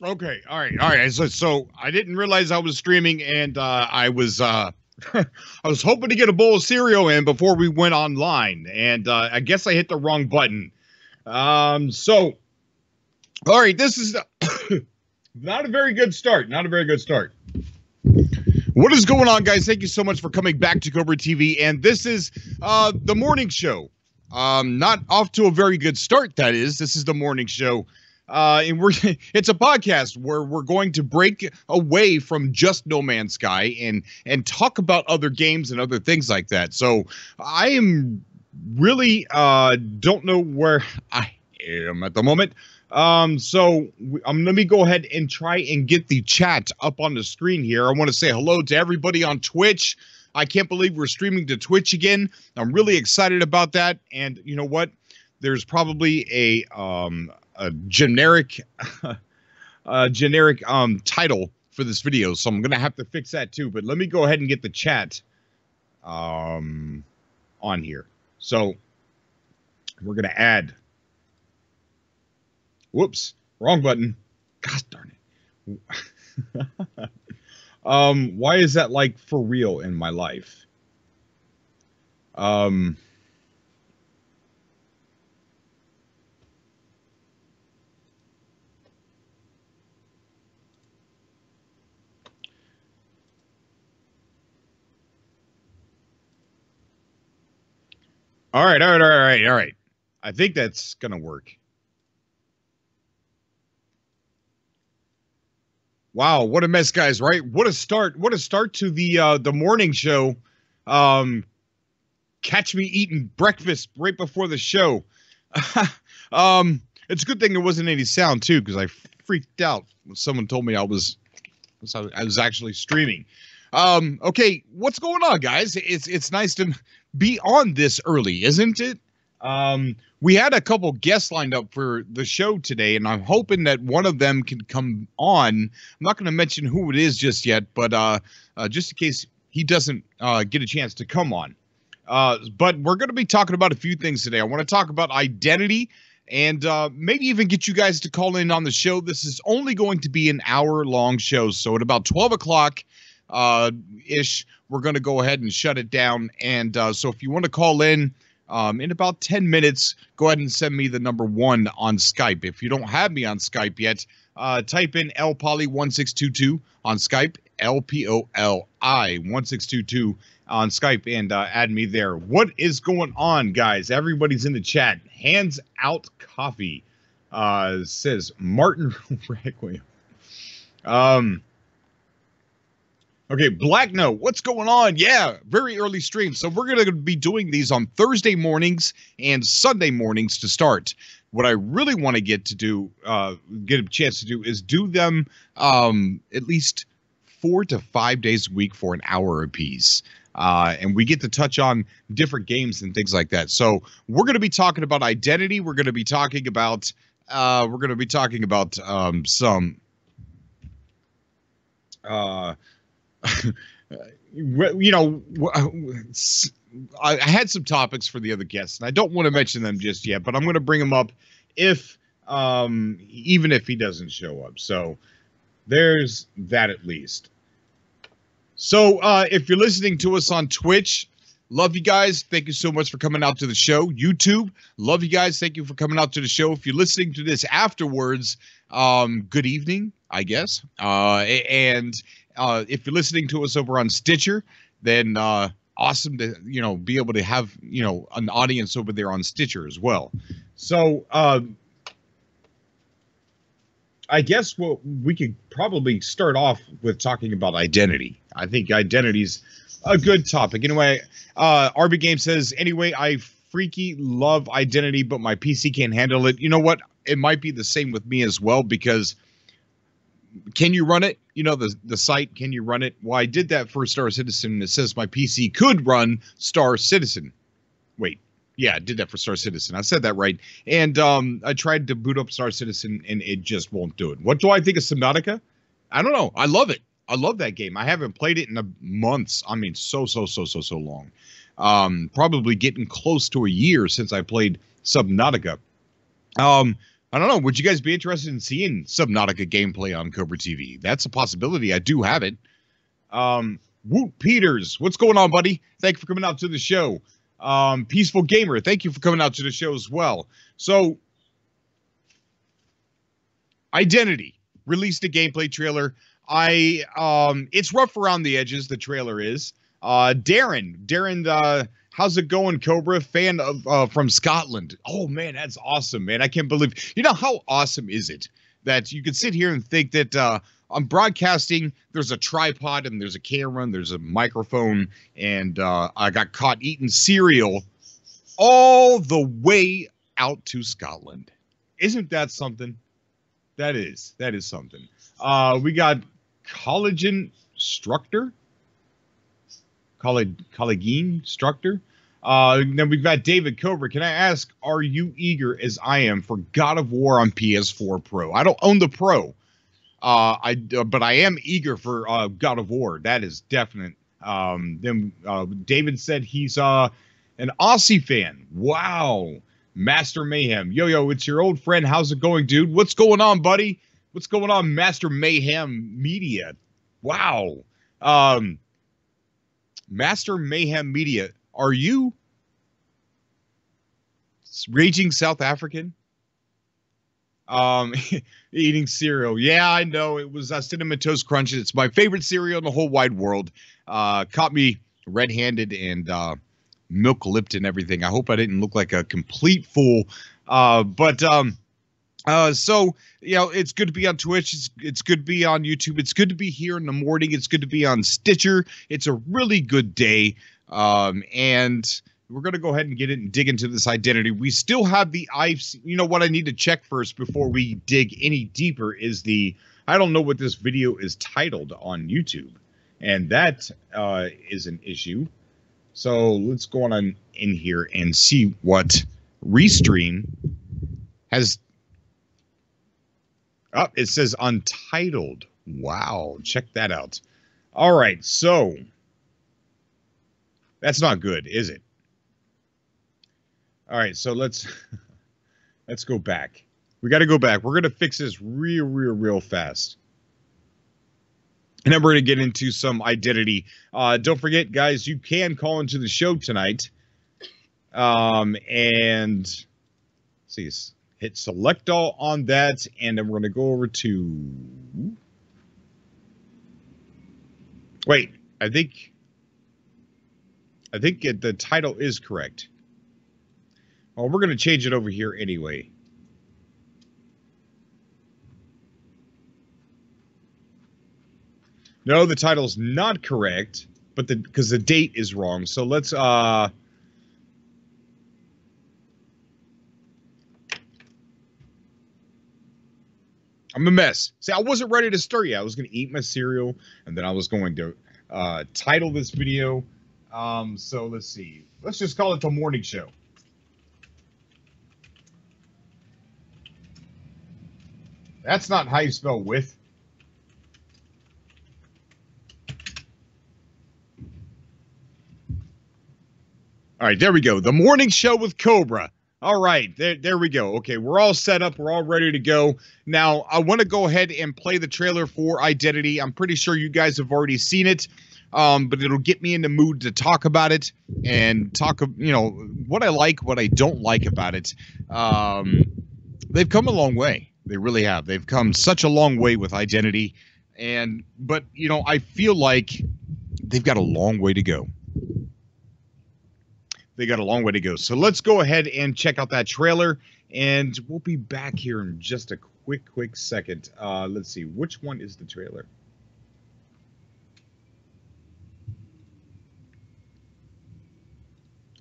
Okay, all right. So I didn't realize I was streaming, and I was I was hoping to get a bowl of cereal in before we went online, and I guess I hit the wrong button. So all right, this is not a very good start. Not a very good start. What is going on, guys? Thank you so much for coming back to Cobra TV, and this is the morning show. Not off to a very good start. That is, this is the morning show. And it's a podcast where we're going to break away from just No Man's Sky and talk about other games and other things like that. So I am really don't know where I am at the moment. So let me go ahead and try and get the chat up on the screen here. I want to say hello to everybody on Twitch. I can't believe we're streaming to Twitch again. I'm really excited about that. And you know what? There's probably a generic title for this video, so I'm gonna have to fix that too. But let me go ahead and get the chat on here. So we're gonna add, whoops, wrong button, gosh darn it. Why is that like for real in my life? All right. I think that's gonna work. Wow, what a mess, guys! Right? What a start! What a start to the morning show. Catch me eating breakfast right before the show. It's a good thing there wasn't any sound too, because I freaked out when someone told me I was actually streaming. Okay, what's going on, guys? It's nice to be on this early, isn't it? We had a couple guests lined up for the show today, and I'm hoping that one of them can come on. I'm not going to mention who it is just yet, but just in case he doesn't get a chance to come on. But we're going to be talking about a few things today. I want to talk about identity and maybe even get you guys to call in on the show. This is only going to be an hour-long show, so at about 12 o'clock ish, we're going to go ahead and shut it down. And so if you want to call in about 10 minutes, go ahead and send me the number 1 on Skype. If you don't have me on Skype yet, type in LpoLi1622 on Skype, LpoLi1622 on Skype, and add me there. What is going on, guys? Everybody's in the chat. Hands out coffee, says Martin Requiem. Okay, Black Note, what's going on? Yeah, very early stream. So we're going to be doing these on Thursday mornings and Sunday mornings to start. What I really want to get a chance to do is do them at least 4 to 5 days a week for an hour apiece. And we get to touch on different games and things like that. So we're going to be talking about identity. We're going to be talking about some you know, I had some topics for the other guests, and I don't want to mention them just yet, but I'm going to bring them up if even if he doesn't show up. So there's that at least. So if you're listening to us on Twitch, love you guys. Thank you so much for coming out to the show. YouTube, love you guys. Thank you for coming out to the show. If you're listening to this afterwards, good evening, I guess. And if you're listening to us over on Stitcher, then awesome to be able to have an audience over there on Stitcher as well. So I guess we could probably start off with talking about identity. I think identity's a good topic. Anyway, RB Game says, anyway, I freaky love identity, but my PC can't handle it. You know what? It might be the same with me as well, because can you run it? The site, can you run it? Well, I did that for Star Citizen. It says my PC could run Star Citizen. Wait, yeah, I did that for Star Citizen. I said that right. And I tried to boot up Star Citizen, and it just won't do it. What do I think of Subnautica? I don't know. I love it. I love that game. I haven't played it in months. I mean, so long. Probably getting close to a year since I played Subnautica. I don't know. Would you guys be interested in seeing Subnautica gameplay on Cobra TV? That's a possibility. I do have it. Woot Peters, what's going on, buddy? Thank you for coming out to the show. Peaceful Gamer, thank you for coming out to the show as well. So, Identity released a gameplay trailer. It's rough around the edges. The trailer is. Darren, how's it going, Cobra? Fan of from Scotland. Oh man, that's awesome, man. I can't believe. You know how awesome is it that you can sit here and think that I'm broadcasting. There's a tripod and there's a camera and there's a microphone, and I got caught eating cereal all the way out to Scotland. Isn't that something? That is something. We got Collagen Structor. Collagen Structor. Then we've got David Cobra. Can I ask, are you eager as I am for God of War on PS4 Pro? I don't own the Pro. But I am eager for God of War. That is definite. Then David said he's an Aussie fan. Wow. Master Mayhem. Yo, it's your old friend. How's it going, dude? What's going on, buddy? What's going on, Master Mayhem Media? Wow. Master Mayhem Media. Are you raging South African? Eating cereal. Yeah, I know. It was Cinnamon Toast Crunch. It's my favorite cereal in the whole wide world. Caught me red-handed and milk lipped and everything. I hope I didn't look like a complete fool. So, you know, it's good to be on Twitch. It's good to be on YouTube. It's good to be here in the morning. It's good to be on Stitcher. It's a really good day. And we're going to go ahead and get it and dig into this identity. We still have the you know what I need to check first before we dig any deeper is I don't know what this video is titled on YouTube. And that is an issue. So let's go on in here and see what Restream has. Oh, it says untitled. Wow, check that out. All right, so that's not good, is it? All right, so let's go back. We got to go back. We're going to fix this real fast. And then we're going to get into some identity. Don't forget, guys, you can call into the show tonight. And see, hit select all on that. And then we're going to go over to... Wait, I think the title is correct. Well, we're going to change it over here anyway. No, the title's not correct, but because the date is wrong. So let's I'm a mess. See, I wasn't ready to start yet. I was going to eat my cereal, and then I was going to title this video. So let's see. Let's just call it the morning show. That's not how you spell with. All right, there we go. The morning show with Cobra. All right, there we go. Okay, we're all set up. We're all ready to go. Now, I want to go ahead and play the trailer for Identity. I'm pretty sure you guys have already seen it, but it'll get me in the mood to talk about it and talk, you know, what I like, what I don't like about it. They've come a long way. They really have. They've come such a long way with Identity, but you know, I feel like they've got a long way to go. They got a long way to go. So let's go ahead and check out that trailer, and we'll be back here in just a quick second. Let's see, which one is the trailer?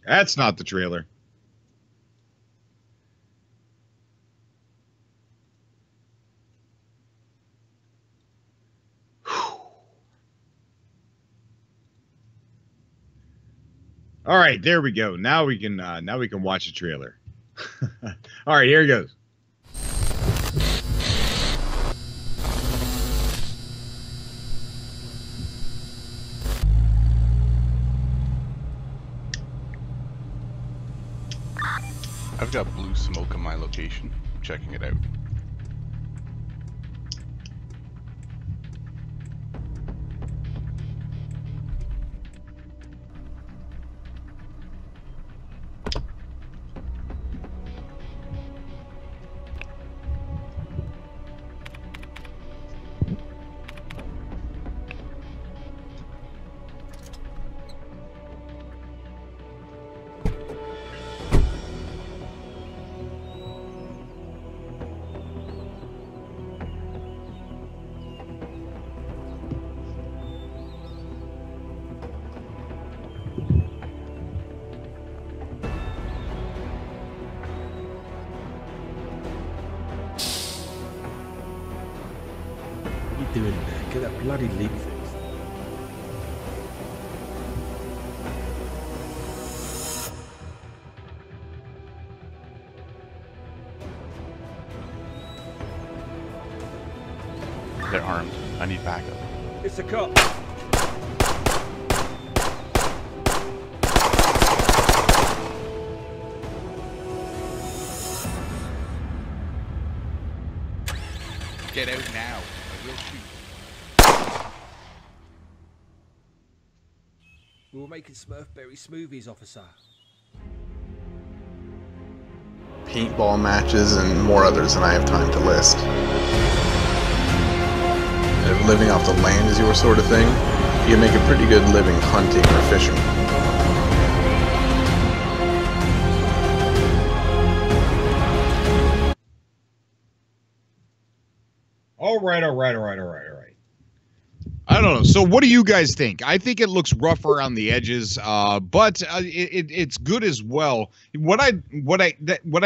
That's not the trailer. All right, there we go. Now we can watch the trailer. All right, here it goes. I've got blue smoke in my location. checking it out. What are you doing there? Get that bloody leak fixed. They're armed. I need backup. It's a cop. Get out now. I will shoot. We were making Smurfberry smoothies, officer. Paintball matches and more others than I have time to list. And if living off the land is your sort of thing, you can make a pretty good living hunting or fishing. All right. I don't know. So what do you guys think? I think it looks rough around the edges, but it's good as well. What I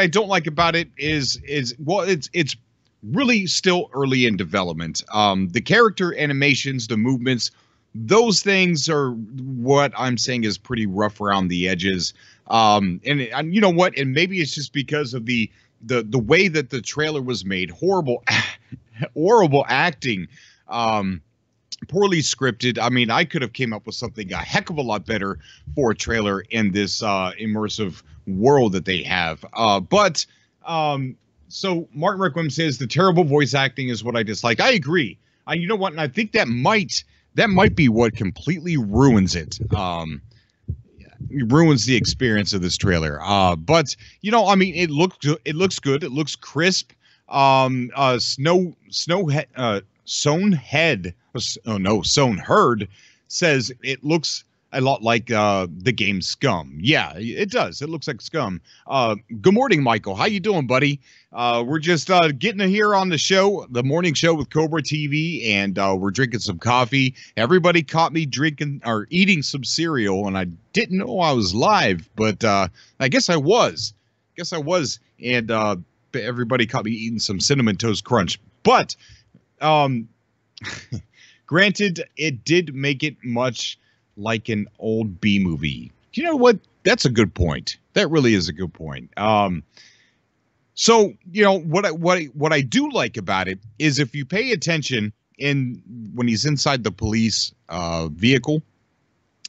don't like about it is well, it's really still early in development. The character animations, the movements, those things are what I'm saying is pretty rough around the edges. And you know what? And maybe it's just because of the way that the trailer was made. Horrible acting. Poorly scripted. I mean, I could have came up with something a heck of a lot better for a trailer in this immersive world that they have. So Martin Requiem says the terrible voice acting is what I dislike. I agree. You know what? And I think that might be what completely ruins it. Ruins the experience of this trailer. But you know, I mean, it looks good. It looks crisp. Sown Herd says it looks a lot like the game Scum. Yeah, it does. It looks like Scum. Good morning, Michael. How you doing, buddy? We're just getting here on the show, the morning show with Cobra TV, and we're drinking some coffee. Everybody caught me drinking or eating some cereal, and I didn't know I was live, but I guess I was. And everybody caught me eating some Cinnamon Toast Crunch. But granted, it did make it much like an old B movie. You know what? That's a good point. That really is a good point. So you know what I do like about it is if you pay attention when he's inside the police vehicle,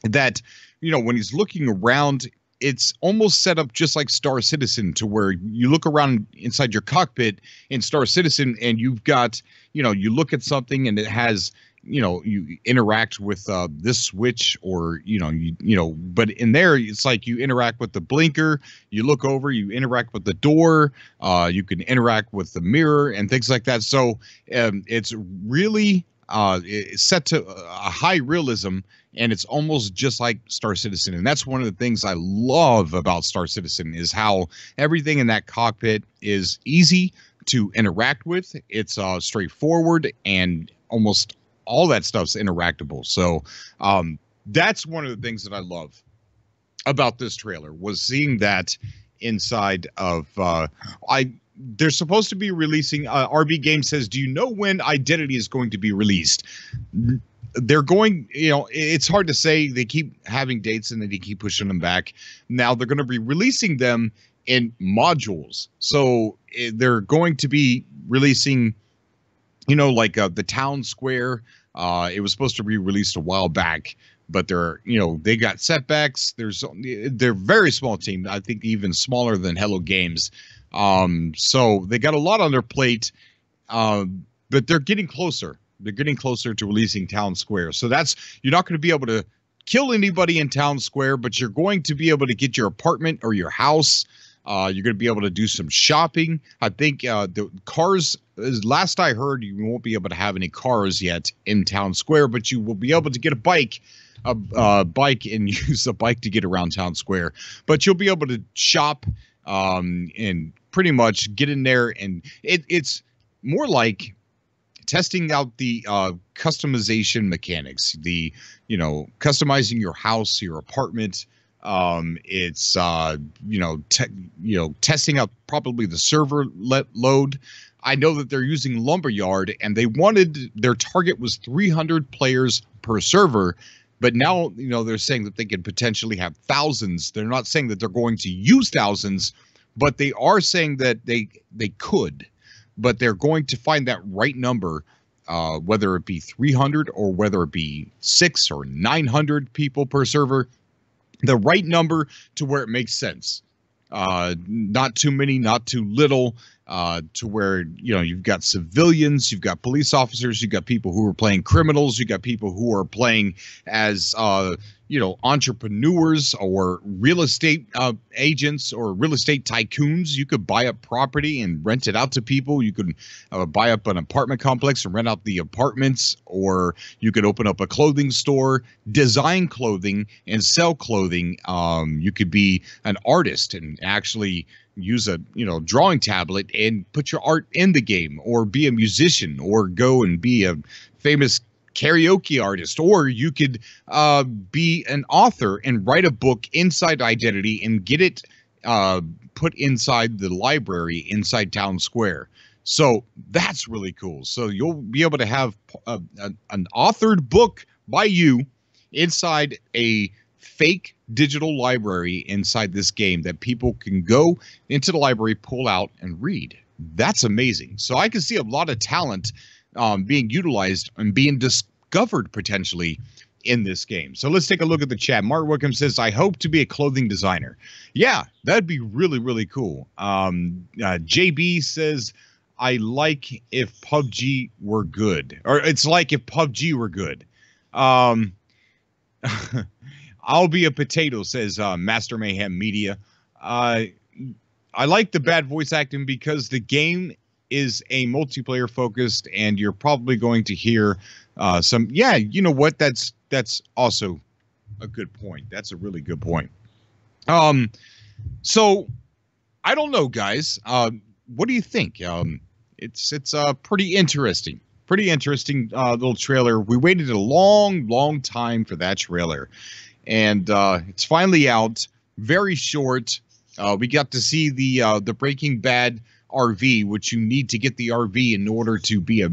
that you know when he's looking around, it's almost set up just like Star Citizen, to where you look around inside your cockpit in Star Citizen and you've got, you know, you look at something and it has, you know, you interact with this switch, or, you know, but in there, it's like you interact with the blinker, you look over, you interact with the door, you can interact with the mirror and things like that. So it's really it's set to a high realism, and it's almost just like Star Citizen. And that's one of the things I love about Star Citizen, is how everything in that cockpit is easy to interact with. It's straightforward, and almost all that stuff's interactable. So that's one of the things that I love about this trailer, was seeing that inside of they're supposed to be releasing RB Game says, do you know when Identity is going to be released? They're going, you know, it's hard to say. They keep having dates and then they keep pushing them back. Now they're going to be releasing them in modules. So they're going to be releasing, you know, like the town square. It was supposed to be released a while back, but they're, you know, they got setbacks. They're a very small team. I think even smaller than Hello Games. So they got a lot on their plate, but they're getting closer. They're getting closer to releasing Town Square. So you're not going to be able to kill anybody in Town Square, but you're going to be able to get your apartment or your house. You're going to be able to do some shopping. I think the cars, last I heard, you won't be able to have any cars yet in Town Square, but you will be able to get a bike and use a bike to get around Town Square. But you'll be able to shop and pretty much get in there, and it's more like testing out the customization mechanics, customizing your house, your apartment. It's testing out probably the server load. I know that they're using Lumberyard, and their target was 300 players per server, but now they're saying that they could potentially have thousands. They're not saying that they're going to use thousands, but they are saying that they could. But they're going to find that right number, whether it be 300 or whether it be 600 or 900 people per server, the right number to where it makes sense. Not too many, not too little, to where, you've got civilians, you've got police officers, you've got people who are playing criminals, you've got people who are playing as, entrepreneurs or real estate agents or real estate tycoons. You could buy up property and rent it out to people. You could buy up an apartment complex and rent out the apartments, or you could open up a clothing store, design clothing and sell clothing. You could be an artist and actually use a drawing tablet and put your art in the game, or be a musician, or go and be a famous karaoke artist, or you could be an author and write a book inside Identity and get it put inside the library inside Town Square. So that's really cool. So you'll be able to have an authored book by you inside a fake digital library inside this game that people can go into the library, pull out, and read. That's amazing. So I can see a lot of talent being utilized and being discovered potentially in this game. So let's take a look at the chat. Mark Wickham says, I hope to be a clothing designer. Yeah, that'd be really, really cool. JB says, I like if PUBG were good. Or it's like if PUBG were good. I'll be a potato, says Master Mayhem Media. I like the bad voice acting because the game is a multiplayer focused, and you're probably going to hear some. Yeah, you know what? That's also a good point. That's a really good point. So I don't know, guys. What do you think? It's pretty interesting. Pretty interesting little trailer. We waited a long time for that trailer, and it's finally out. Very short. We got to see the Breaking Bad RV, which you need to get the RV in order to be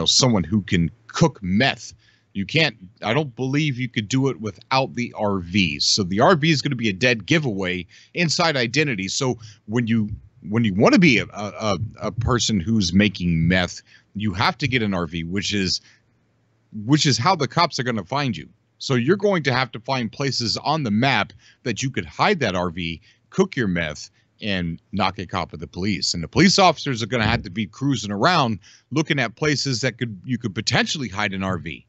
someone who can cook meth. You can't. I don't believe you could do it without the RV. So the RV is going to be a dead giveaway inside Identity. So when you want to be a person who's making meth, you have to get an RV, which is how the cops are going to find you. So you're going to have to find places on the map that you could hide that RV, cook your meth, and not get caught by the police. And the police officers are going to have to be cruising around looking at places that you could potentially hide an RV.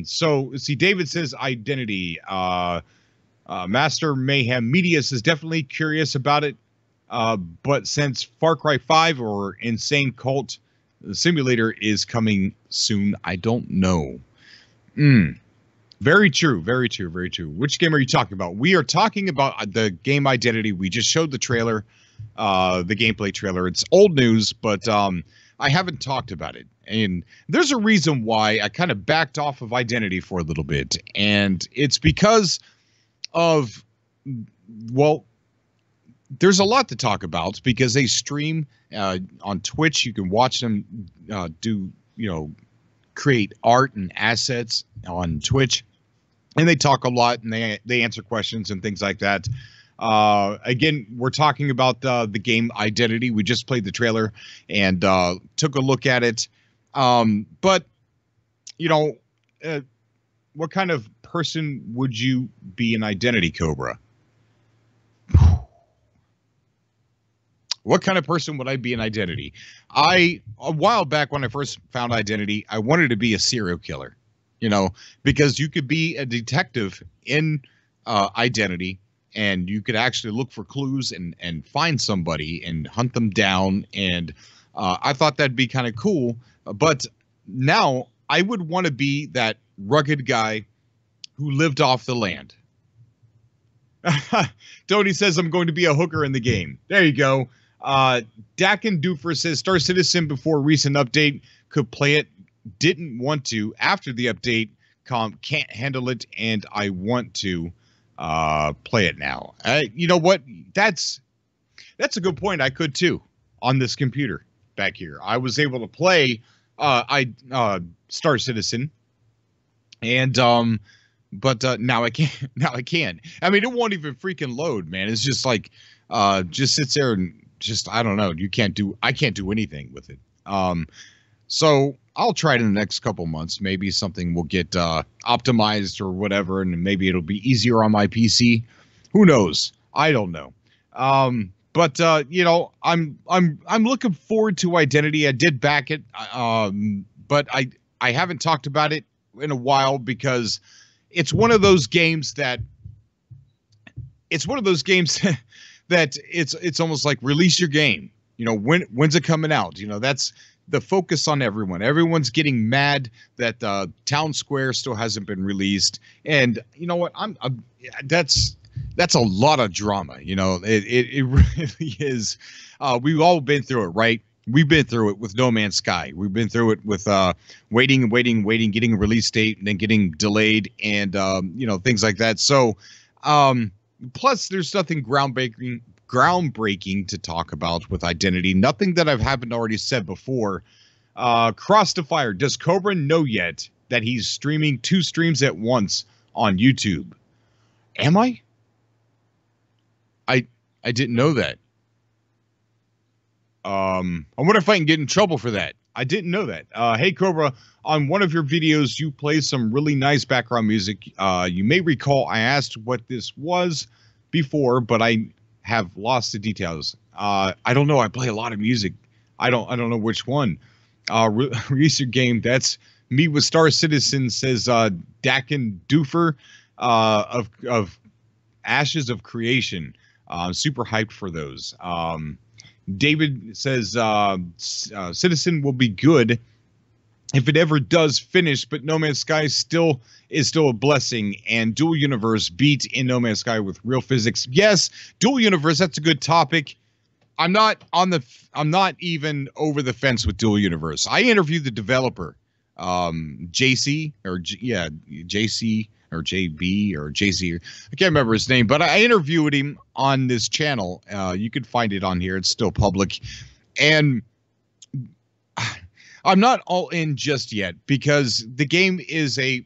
So see, David says Identity. Master Mayhem Media says definitely curious about it. But since Far Cry 5 or Insane Cult Simulator is coming soon, I don't know. Very true, very true, very true. Which game are you talking about? We are talking about the game Identity. We just showed the trailer, the gameplay trailer. It's old news, but I haven't talked about it. And there's a reason why I kind of backed off of Identity for a little bit. And it's because of, well, there's a lot to talk about because they stream on Twitch. You can watch them create art and assets on Twitch. And they talk a lot, and they answer questions and things like that. Again, we're talking about the game Identity. We just played the trailer and took a look at it. But, what kind of person would you be in Identity, Cobra? What kind of person would I be in Identity? A while back when I first found Identity, I wanted to be a serial killer, you know, because you could be a detective in Identity, and you could actually look for clues and find somebody and hunt them down. And I thought that'd be kind of cool. But now I would want to be that rugged guy who lived off the land. Tony says I'm going to be a hooker in the game. There you go. Dakin Doofer says Star Citizen before recent update could play it. Didn't want to after the update. Can't handle it, and I want to play it now. You know what? That's a good point. I could too on this computer back here. I was able to play Star Citizen, and but now I can't. Now I can. I mean, it won't even freaking load, man. It's just like just sits there and just, I don't know. I can't do anything with it. So I'll try it in the next couple months. Maybe something will get optimized or whatever, and maybe it'll be easier on my PC. Who knows? I don't know. But you know, I'm looking forward to Identity. I did back it, but I haven't talked about it in a while because it's one of those games that that it's almost like release your game. You know, when's it coming out? You know, that's the focus on everyone. Everyone's getting mad that Town Square still hasn't been released. And you know what? That's a lot of drama. You know, it really is. We've all been through it, right? We've been through it with No Man's Sky. We've been through it with waiting, getting a release date, and then getting delayed, and you know, things like that. So plus there's nothing groundbreaking to talk about with Identity. Nothing that I haven't already said before. Cross the Fire. Does Cobra know yet that he's streaming 2 streams at once on YouTube? Am I? I didn't know that. I wonder if I can get in trouble for that. I didn't know that. Hey Cobra, on one of your videos you play some really nice background music. You may recall I asked what this was before, but I have lost the details. I don't know. I play a lot of music. I don't know which one. Release your game. That's me with Star Citizen, says Dakin Doofer of Ashes of Creation. Super hyped for those. David says Citizen will be good if it ever does finish, but No Man's Sky is still a blessing, and Dual Universe beat in No Man's Sky with real physics. Yes, Dual Universe, that's a good topic. I'm not even over the fence with Dual Universe. I interviewed the developer, JC or JC or JB or JC. I can't remember his name, but I interviewed him on this channel. You can find it on here. It's still public. And I'm not all in just yet because the game is a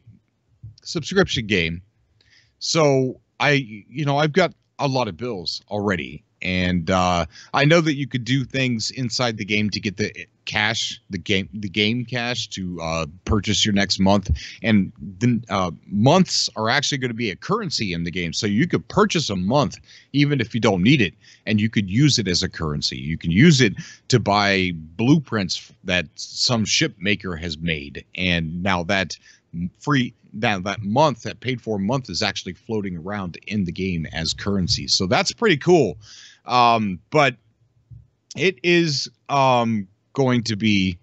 subscription game. So I've got a lot of bills already. And I know that you could do things inside the game to get the cash, the game cash to purchase your next month. And then months are actually going to be a currency in the game. So you could purchase a month even if you don't need it, and you could use it as a currency. You can use it to buy blueprints that some ship maker has made. And now that month, that paid for month, is actually floating around in the game as currency. So that's pretty cool. But it is going to be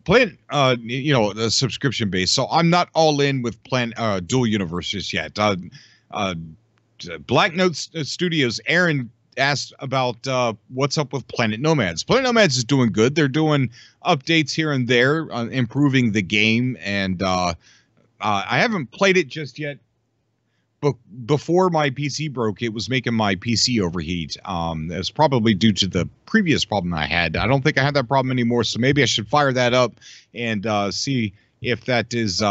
playing, the subscription base. So I'm not all in with Dual Universe just yet. Black Note Studios, Aaron asked about what's up with Planet Nomads. Planet Nomads is doing good. They're doing updates here and there, improving the game, and I haven't played it just yet. But before my PC broke, it was making my PC overheat. That's probably due to the previous problem I had. I don't think I have that problem anymore, so maybe I should fire that up and see if that is,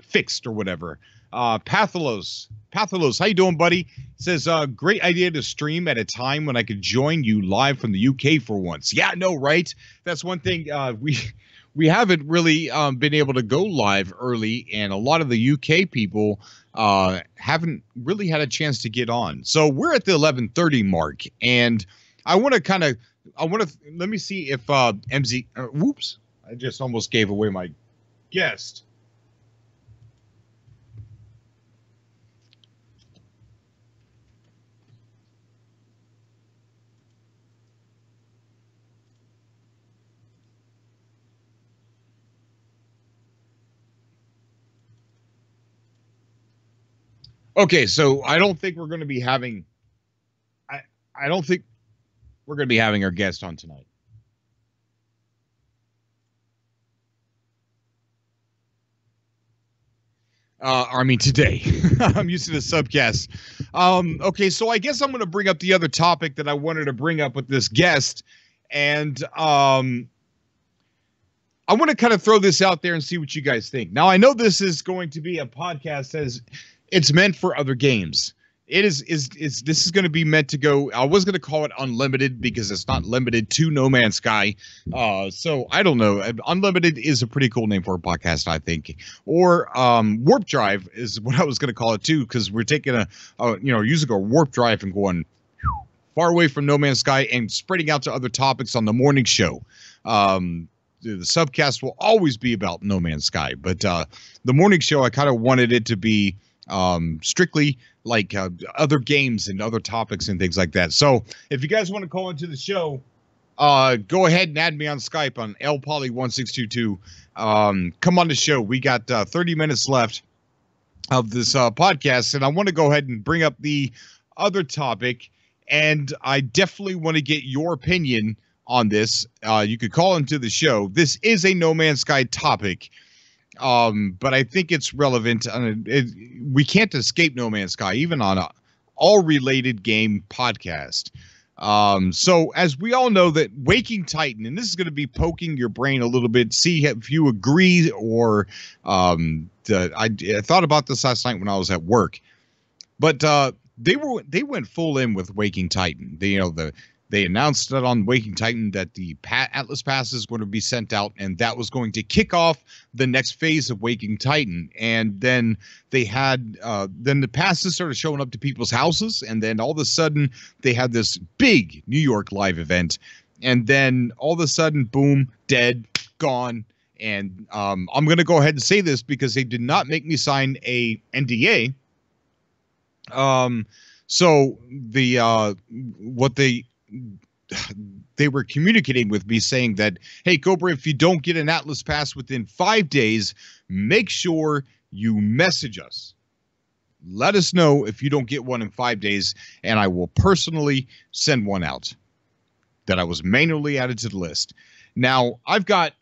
fixed or whatever. Patholos, how you doing, buddy? Says, great idea to stream at a time when I could join you live from the UK for once. Yeah, no, right? That's one thing we haven't really been able to go live early, and a lot of the UK people haven't really had a chance to get on. So we're at the 11:30 mark, and I want to let me see if MZ. Whoops! I just almost gave away my guest. Okay, so I don't think we're going to be having. I don't think we're going to be having our guest on tonight. I mean today. I'm used to the subcast. Okay, so I guess I'm going to bring up the other topic that I wanted to bring up with this guest, and I want to kind of throw this out there and see what you guys think. Now, I know this is going to be a podcast as it's meant for other games. This is going to be meant to go. I was going to call it unlimited because it's not limited to No Man's Sky. So I don't know. Unlimited is a pretty cool name for a podcast, I think. Or warp drive is what I was going to call it too, because we're taking using a warp drive and going far away from No Man's Sky and spreading out to other topics on the morning show. The subcast will always be about No Man's Sky, but the morning show, I kind of wanted it to be strictly like other games and other topics and things like that. So if you guys want to call into the show, go ahead and add me on Skype on LpoLi1622. Come on the show. We got 30 minutes left of this podcast, and I want to go ahead and bring up the other topic, and I definitely want to get your opinion on this. You could call into the show. This is a No Man's Sky topic. But I think it's relevant. We can't escape No Man's Sky, even on a all-related game podcast. So as we all know that Waking Titan, and this is going to be poking your brain a little bit, see if you agree or I thought about this last night when I was at work, but they went full in with Waking Titan. They announced that on Waking Titan that the Atlas passes were to be sent out, and that was going to kick off the next phase of Waking Titan. And then they had, then the passes started showing up to people's houses, and then all of a sudden they had this big New York live event, and then all of a sudden, boom, dead, gone. And I'm going to go ahead and say this because they did not make me sign a NDA. So what they were communicating with me saying that, hey, Cobra, if you don't get an Atlas pass within 5 days, make sure you message us. Let us know if you don't get one in 5 days, and I will personally send one out. That I was manually added to the list. Now, I've got,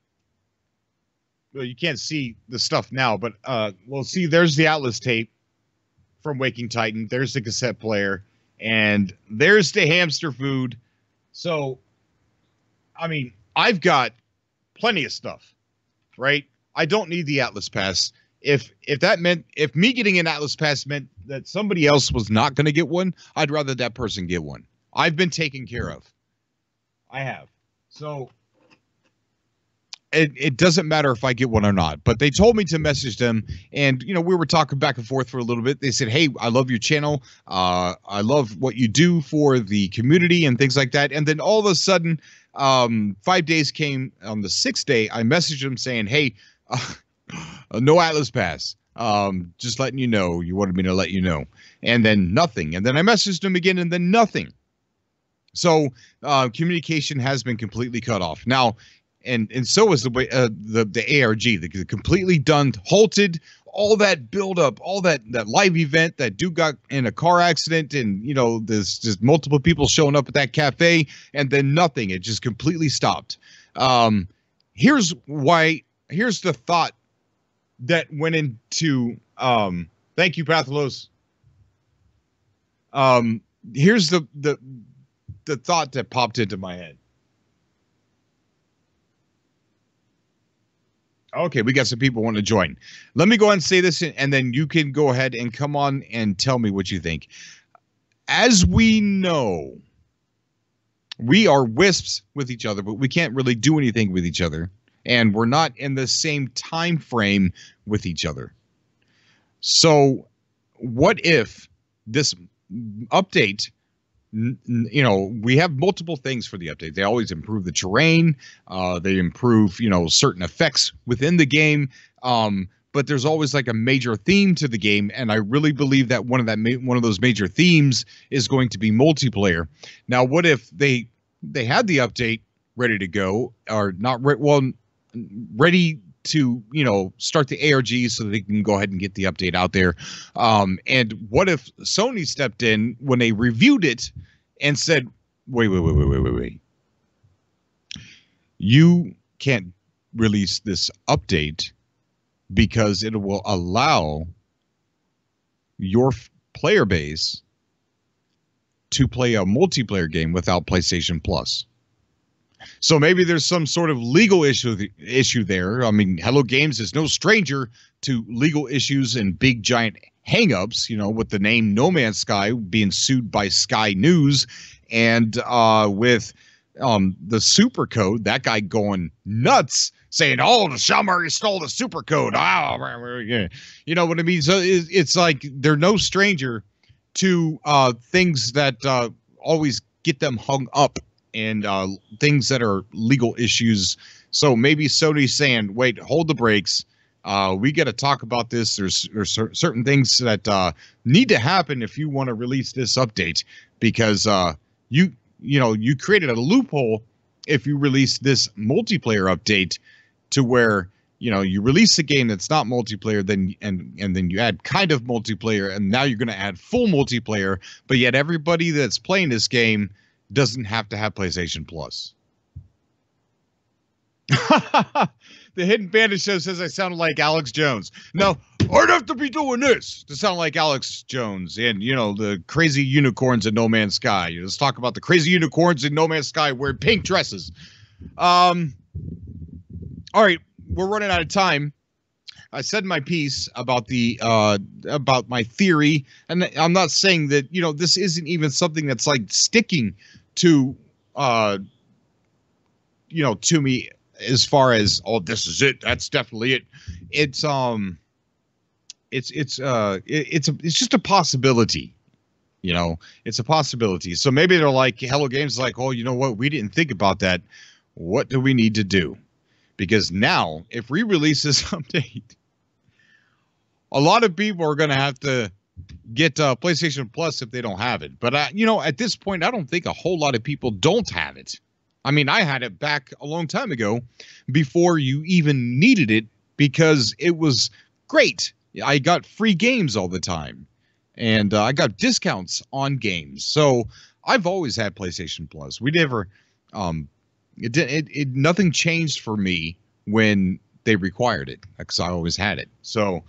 well, you can't see the stuff now, but well, see, there's the Atlas tape from Waking Titan. There's the cassette player, and there's the hamster food. So, I mean, I've got plenty of stuff, right? I don't need the Atlas pass. If me getting an Atlas pass meant that somebody else was not going to get one, I'd rather that person get one. I've been taken care of. I have. So it doesn't matter if I get one or not, but they told me to message them, and we were talking back and forth for a little bit. They said, hey, I love your channel, I love what you do for the community and things like that. And then all of a sudden 5 days came. On the 6th day, I messaged them saying, hey, no Atlas pass, just letting you know. You wanted me to let you know. And then nothing. And then I messaged them again, and then nothing. So communication has been completely cut off now. And so is the way the ARG, the completely done, halted, all that buildup, all that live event. That dude got in a car accident, and there's just multiple people showing up at that cafe, and then nothing. It just completely stopped. Here's the thought that went into. Thank you, Patholos. Here's the thought that popped into my head. Okay, we got some people want to join. Let me go ahead and say this, and then you can go ahead and come on and tell me what you think. As we know, we are wisps with each other, but we can't really do anything with each other, and we're not in the same time frame with each other. So what if this update you know, we have multiple things for the update. They always improve the terrain. They improve, you know, certain effects within the game. But there's always like a major theme to the game, and I really believe that one of those major themes is going to be multiplayer. Now, what if they had the update ready to go, or not? Ready to, you know, start the ARG so that they can go ahead and get the update out there. And what if Sony stepped in when they reviewed it and said, wait. You can't release this update because it will allow your player base to play a multiplayer game without PlayStation Plus. So maybe there's some sort of legal issue there. I mean, Hello Games is no stranger to legal issues and big giant hangups, you know, with the name No Man's Sky being sued by Sky News, and with the super code, that guy going nuts saying, oh, the Xiaomari stole the super code. You know what I mean? So it's like they're no stranger to things that always get them hung up, and things that are legal issues. So maybe Sony's saying, wait, hold the brakes. We got to talk about this. There's certain things that need to happen if you want to release this update, because you created a loophole if you release this multiplayer update to where, you know, you release a game that's not multiplayer, then and then you add kind of multiplayer, and now you're going to add full multiplayer, but yet everybody that's playing this game doesn't have to have PlayStation Plus. The Hidden Bandit Show says I sounded like Alex Jones. No, I'd have to be doing this to sound like Alex Jones, and, you know, the crazy unicorns in No Man's Sky. Let's talk about the crazy unicorns in No Man's Sky wearing pink dresses. All right, we're running out of time. I said my piece about the about my theory, and I'm not saying that, you know, this isn't even something that's like sticking to you know, to me, as far as, oh, this is it, that's definitely it. It's just a possibility. You know, it's a possibility. So maybe they're like, Hello Games is like, oh, you know what, we didn't think about that. What do we need to do? Because now, if we release this update, a lot of people are going to have to get PlayStation Plus if they don't have it. But, you know, at this point, I don't think a whole lot of people don't have it. I mean, I had it back a long time ago before you even needed it, because it was great. I got free games all the time, and I got discounts on games. So I've always had PlayStation Plus. We never, nothing changed for me when they required it, because I always had it. So,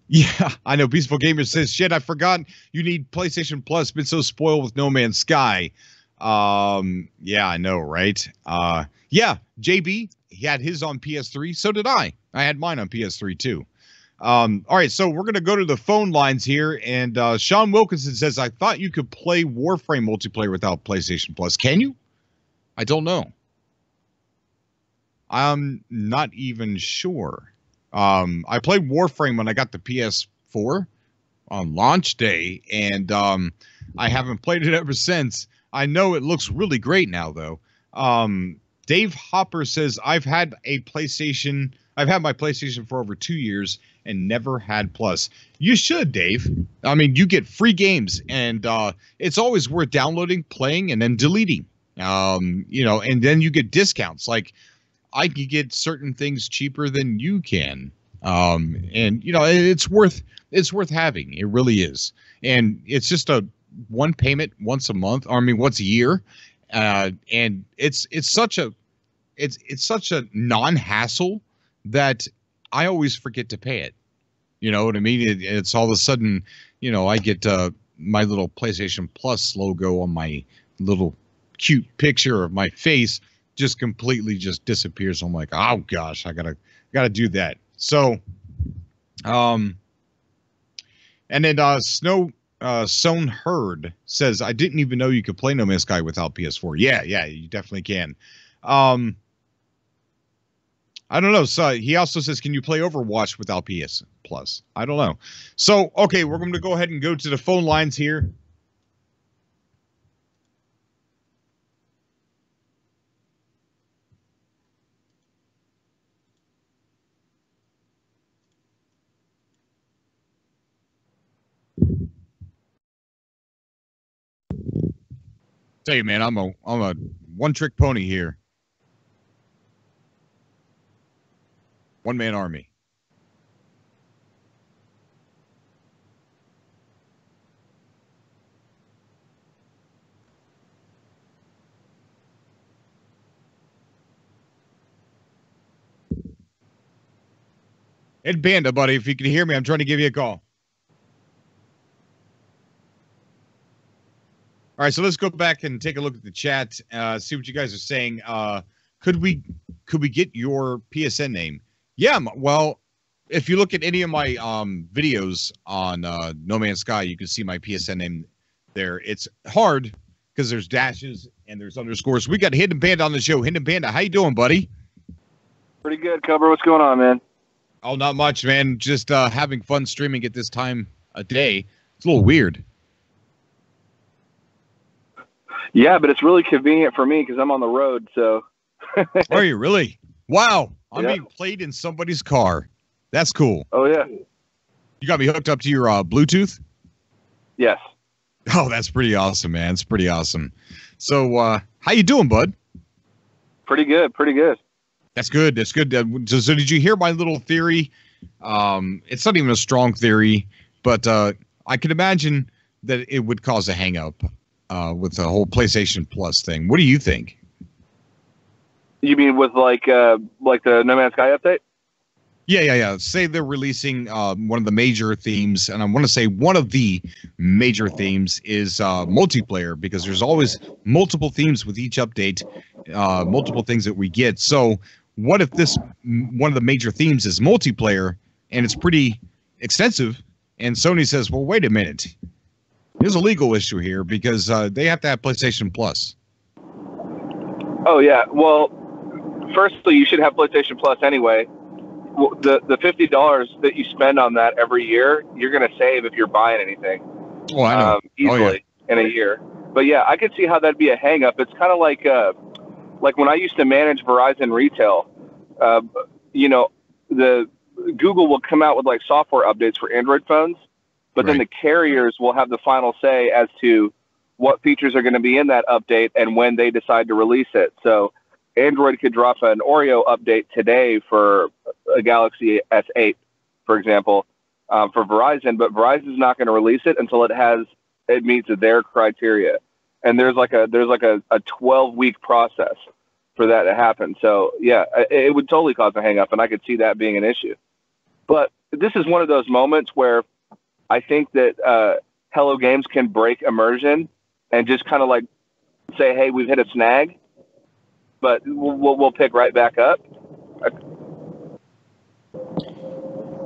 yeah, I know. Peaceful Gamer says, shit, I forgot you need PlayStation Plus. Been so spoiled with No Man's Sky. Yeah, I know, right? Yeah, JB, he had his on PS3. So did I. I had mine on PS3 too. All right, so we're going to go to the phone lines here. And Sean Wilkinson says, I thought you could play Warframe multiplayer without PlayStation Plus. Can you? I don't know. I'm not even sure. I played Warframe when I got the PS4 on launch day, and I haven't played it ever since. I know it looks really great now, though. Dave Hopper says, I've had my PlayStation for over 2 years and never had Plus. You should, Dave. I mean, you get free games, and it's always worth downloading, playing, and then deleting. You know, and then you get discounts. Like, I can get certain things cheaper than you can. And, you know, it's worth having. It really is. And it's just a one payment once a month, or I mean, once a year. And it's such a non-hassle that I always forget to pay it. You know what I mean? It's all of a sudden, you know, I get my little PlayStation Plus logo on my little cute picture of my face just completely just disappears. I'm like, oh gosh, I gotta do that. So, and then Sown Herd says, I didn't even know you could play No Man's Sky without PS4. Yeah, you definitely can. I don't know. So he also says, can you play Overwatch without PS Plus? I don't know. So, okay, we're going to go ahead and go to the phone lines here. Tell you, man, I'm a one-trick pony here. One-man army. Ed Banda, buddy, if you can hear me, I'm trying to give you a call. All right, so let's go back and take a look at the chat, see what you guys are saying. Could we get your PSN name? Yeah, well, if you look at any of my videos on No Man's Sky, you can see my PSN name there. It's hard because there's dashes and there's underscores. We got Hidden Panda on the show. Hidden Panda, how you doing, buddy? Pretty good, Cobra. What's going on, man? Oh, not much, man. Just having fun streaming at this time of day. It's a little weird. Yeah, but it's really convenient for me because I'm on the road, so. Are you really? Wow. I'm Yep. being played in somebody's car. That's cool. Oh, yeah. You got me hooked up to your Bluetooth? Yes. Oh, that's pretty awesome, man. It's pretty awesome. So, how you doing, bud? Pretty good. Pretty good. That's good. That's good. So did you hear my little theory? It's not even a strong theory, but I can imagine that it would cause a hang-up with the whole PlayStation Plus thing. What do you think? You mean with like the No Man's Sky update? Yeah. Say they're releasing one of the major themes, and I want to say one of the major themes is multiplayer, because there's always multiple themes with each update, multiple things that we get. So what if this one of the major themes is multiplayer, and it's pretty extensive, and Sony says, well, wait a minute. There's a legal issue here because they have to have PlayStation Plus. Oh, yeah. Well, firstly, you should have PlayStation Plus anyway. The $50 that you spend on that every year, you're going to save if you're buying anything. Oh, I know. Easily in a year. But yeah, I could see how that'd be a hang up. It's kind of like when I used to manage Verizon retail, the Google will come out with like software updates for Android phones, but then the carriers will have the final say as to what features are going to be in that update and when they decide to release it. So Android could drop an Oreo update today for a Galaxy S8, for example, for Verizon, but Verizon's not going to release it until it meets their criteria. And there's like a 12-week process for that to happen. So yeah, it would totally cause a hang up, and I could see that being an issue. But this is one of those moments where I think that Hello Games can break immersion and just kind of like say, hey, we've hit a snag, but we'll pick right back up.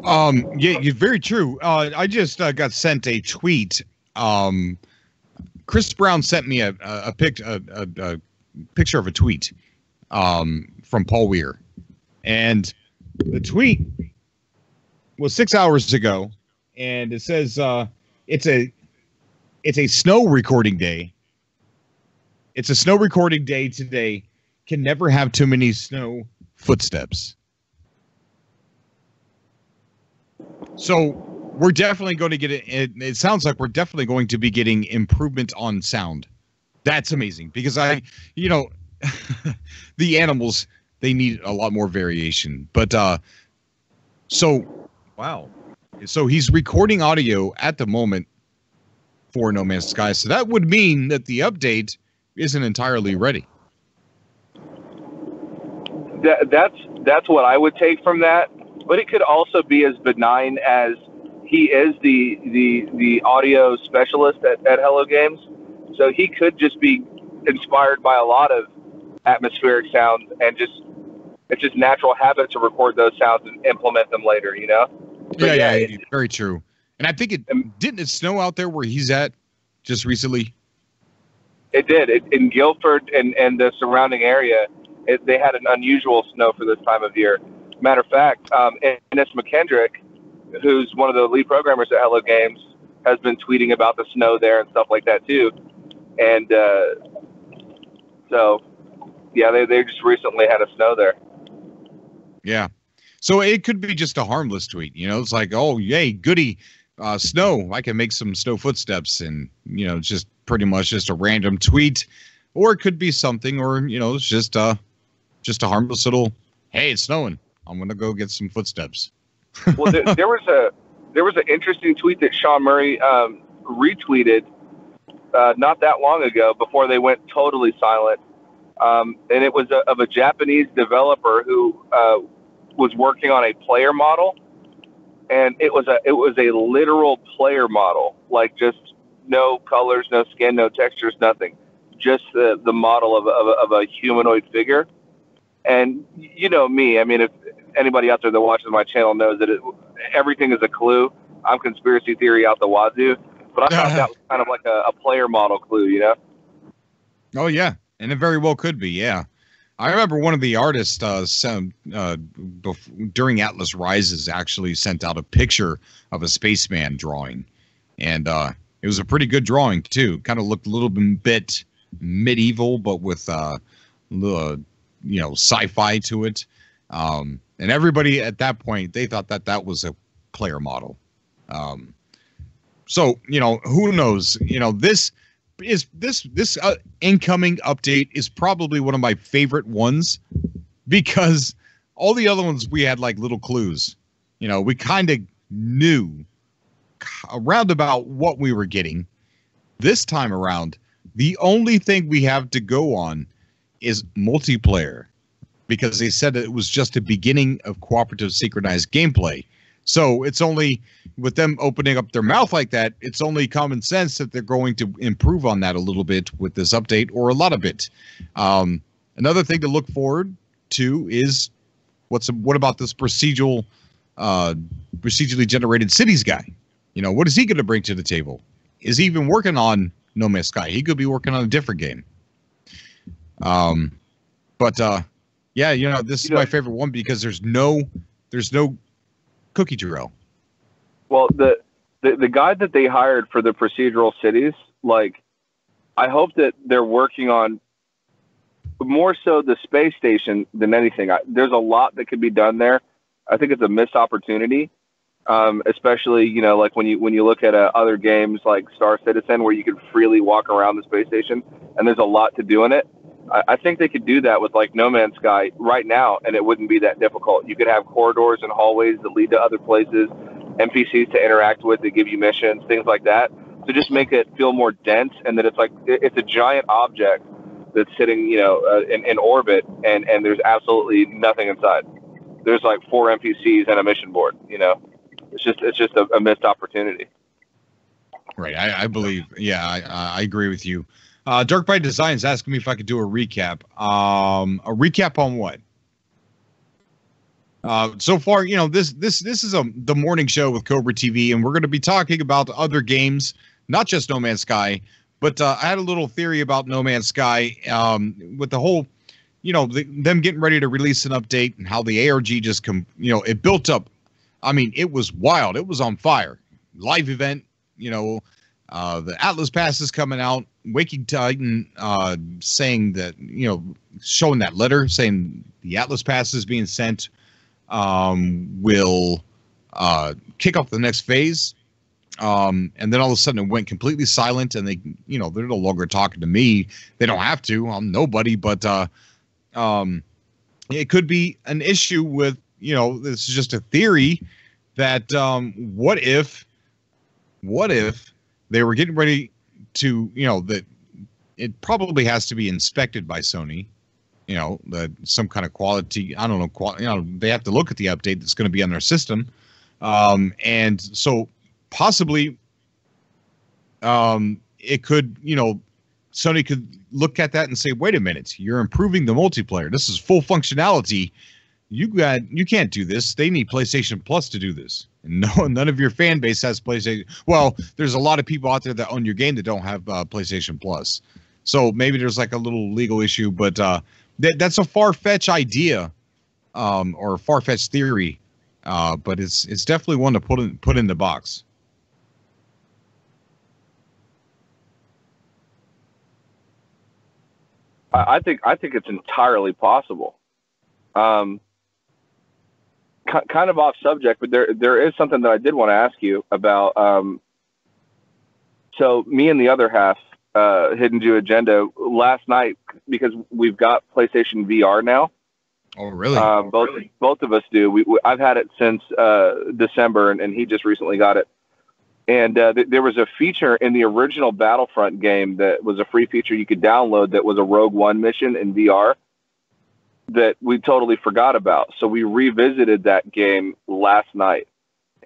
Yeah, you're very true. I just got sent a tweet. Chris Brown sent me a picture of a tweet from Paul Weir, and the tweet was 6 hours ago, and it says it's a snow recording day. It's a snow recording day today. Can never have too many snow footsteps. So we're definitely going to get it. It sounds like we're definitely going to be getting improvement on sound. That's amazing, because the animals, they need a lot more variation. But wow. So he's recording audio at the moment for No Man's Sky. So that would mean that the update isn't entirely ready. That's what I would take from that. But it could also be as benign as he is the audio specialist at Hello Games. So he could just be inspired by a lot of atmospheric sounds, and it's just natural habit to record those sounds and implement them later, So, yeah, very true. And I think didn't it snow out there where he's at just recently? It did. In Guilford and the surrounding area, they had an unusual snow for this time of year. Matter of fact, Ennis McKendrick, who's one of the lead programmers at Hello Games, has been tweeting about the snow there and stuff like that too. And so, yeah, they just recently had a snow there. Yeah. So it could be just a harmless tweet. You know, it's like, oh, yay, goody, snow. I can make some snow footsteps. And, you know, it's just pretty much just a random tweet. Or it could be something, or, you know, it's just a harmless little, hey, it's snowing. I'm going to go get some footsteps. Well, there was an interesting tweet that Sean Murray retweeted not that long ago before they went totally silent. And it was of a Japanese developer who was working on a player model, and it was a literal player model, like just no colors, no skin, no textures, nothing, just the model of a humanoid figure. And you know me, I mean, if anybody out there that watches my channel knows that everything is a clue. I'm conspiracy theory out the wazoo, but I thought that was kind of like a player model clue, you know? Oh yeah, and it very well could be. Yeah, I remember one of the artists during Atlas Rises actually sent out a picture of a spaceman drawing, and it was a pretty good drawing too. Kind of looked a little bit medieval, but with you know, sci-fi to it. And everybody at that point, they thought that was a player model. So, you know, who knows? You know, this incoming update is probably one of my favorite ones, because all the other ones we had like little clues. You know, we kind of knew around about what we were getting. This time around, the only thing we have to go on is multiplayer, because they said it was just a beginning of cooperative synchronized gameplay. So it's only, with them opening up their mouth like that, it's only common sense that they're going to improve on that a little bit with this update, or a lot of it. Another thing to look forward to is what about this procedurally generated cities guy? You know, what is he going to bring to the table? Is he even working on No Man's Sky? He could be working on a different game. Yeah, you know, this is my favorite one, because there's no cookie drill. Well, the guy that they hired for the procedural cities, like, I hope that they're working on more so the space station than anything. There's a lot that could be done there. I think it's a missed opportunity, especially, you know, like when you look at other games like Star Citizen, where you can freely walk around the space station, and there's a lot to do in it. I think they could do that with like No Man's Sky right now, and it wouldn't be that difficult. You could have corridors and hallways that lead to other places, NPCs to interact with that give you missions, things like that, to just make it feel more dense, and that it's like it's a giant object that's sitting, you know, in orbit, and there's absolutely nothing inside. There's like 4 NPCs and a mission board. You know, it's just a missed opportunity. Right. I believe. Yeah, I agree with you. Dark by Design is asking me if I could do a recap. A recap on what? So far, you know, this is the morning show with Cobra TV, and we're going to be talking about other games, not just No Man's Sky. But I had a little theory about No Man's Sky, with the whole, you know, them getting ready to release an update, and how the ARG just it built up. I mean, it was wild. It was on fire. Live event, you know. The Atlas Pass is coming out. Waking Titan saying that, you know, showing that letter saying the Atlas Pass is being sent, will kick off the next phase. And then all of a sudden it went completely silent, and they, you know, they're no longer talking to me. They don't have to. I'm nobody, but it could be an issue with, you know, this is just a theory that what if they were getting ready to, you know, that it probably has to be inspected by Sony, you know, that some kind of quality, I don't know, you know, they have to look at the update that's going to be on their system. And so possibly it could, you know, Sony could look at that and say, wait a minute, you're improving the multiplayer. This is full functionality. You can't do this. They need PlayStation Plus to do this. And none of your fan base has PlayStation. Well, there's a lot of people out there that own your game that don't have PlayStation Plus. So maybe there's like a little legal issue, but that's a far-fetched idea or far-fetched theory, but it's definitely one to put in the box. I think it's entirely possible. Kind of off subject, but there is something that I did want to ask you about. So me and the other half, Hidden Jew Agenda, last night, because we've got PlayStation VR now. Oh, really? Both of us do. I've had it since December, and he just recently got it. And there was a feature in the original Battlefront game that was a free feature you could download that was a Rogue One mission in VR that we totally forgot about. So we revisited that game last night,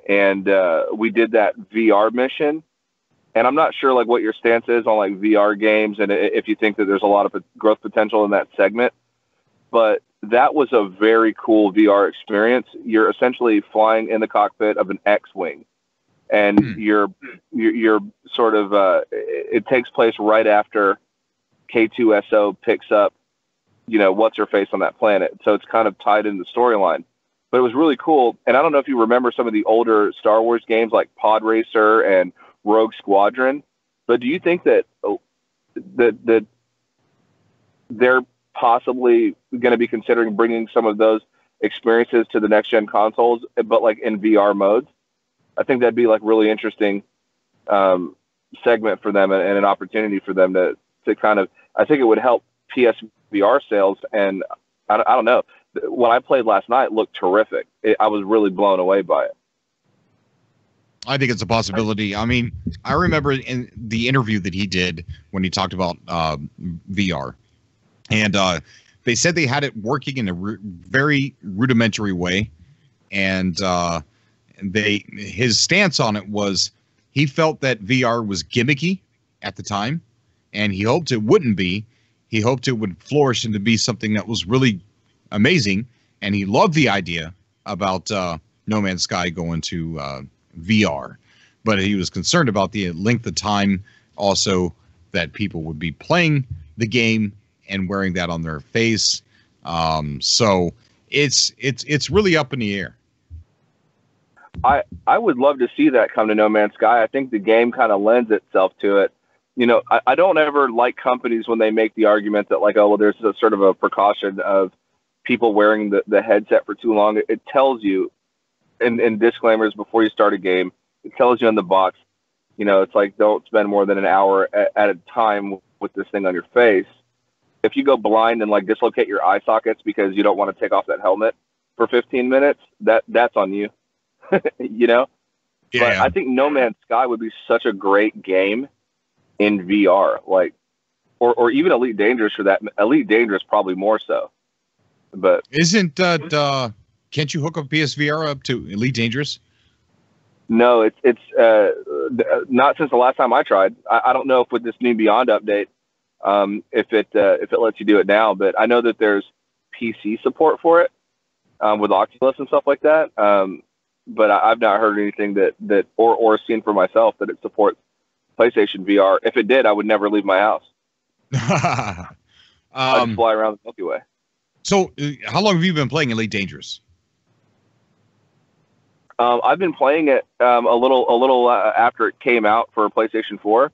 and we did that VR mission. And I'm not sure like what your stance is on like VR games and if you think that there's a lot of growth potential in that segment, but that was a very cool VR experience. You're essentially flying in the cockpit of an X-Wing. And you're sort of it takes place right after K2SO picks up, what's her face on that planet. So it's kind of tied in the storyline. But it was really cool. And I don't know if you remember some of the older Star Wars games like Pod Racer and Rogue Squadron. But do you think that they're possibly going to be considering bringing some of those experiences to the next gen consoles, but like in VR modes? I think that'd be like really interesting segment for them and an opportunity for them to kind of, I think it would help PSVR sales. And I don't know, what I played last night looked terrific. I was really blown away by it. I think it's a possibility. I mean, I remember in the interview that he did when he talked about VR, and they said they had it working in a very rudimentary way, and his stance on it was he felt that VR was gimmicky at the time, and he hoped it wouldn't be. He hoped it would flourish into be something that was really amazing, and he loved the idea about No Man's Sky going to VR, but he was concerned about the length of time, also that people would be playing the game and wearing that on their face. So it's really up in the air. I would love to see that come to No Man's Sky. I think the game kind of lends itself to it. I don't ever like companies when they make the argument that like, oh, well, there's a sort of a precaution of people wearing the headset for too long. It tells you in disclaimers before you start a game, it tells you in the box, it's like, don't spend more than an hour at a time with this thing on your face. If you go blind and like dislocate your eye sockets because you don't want to take off that helmet for 15 minutes, that's on you. Yeah. But I think No Man's Sky would be such a great game in VR, like, or even Elite Dangerous for that. Elite Dangerous probably more so. But isn't can't you hook up PSVR up to Elite Dangerous? No, it's not since the last time I tried. I don't know if with this new Beyond update, if it lets you do it now. But I know that there's PC support for it with Oculus and stuff like that. But I've not heard anything that or seen for myself that it supports PlayStation VR. If it did, I would never leave my house. I'd just fly around the Milky Way. So, how long have you been playing Elite Dangerous? I've been playing it a little after it came out for PlayStation 4.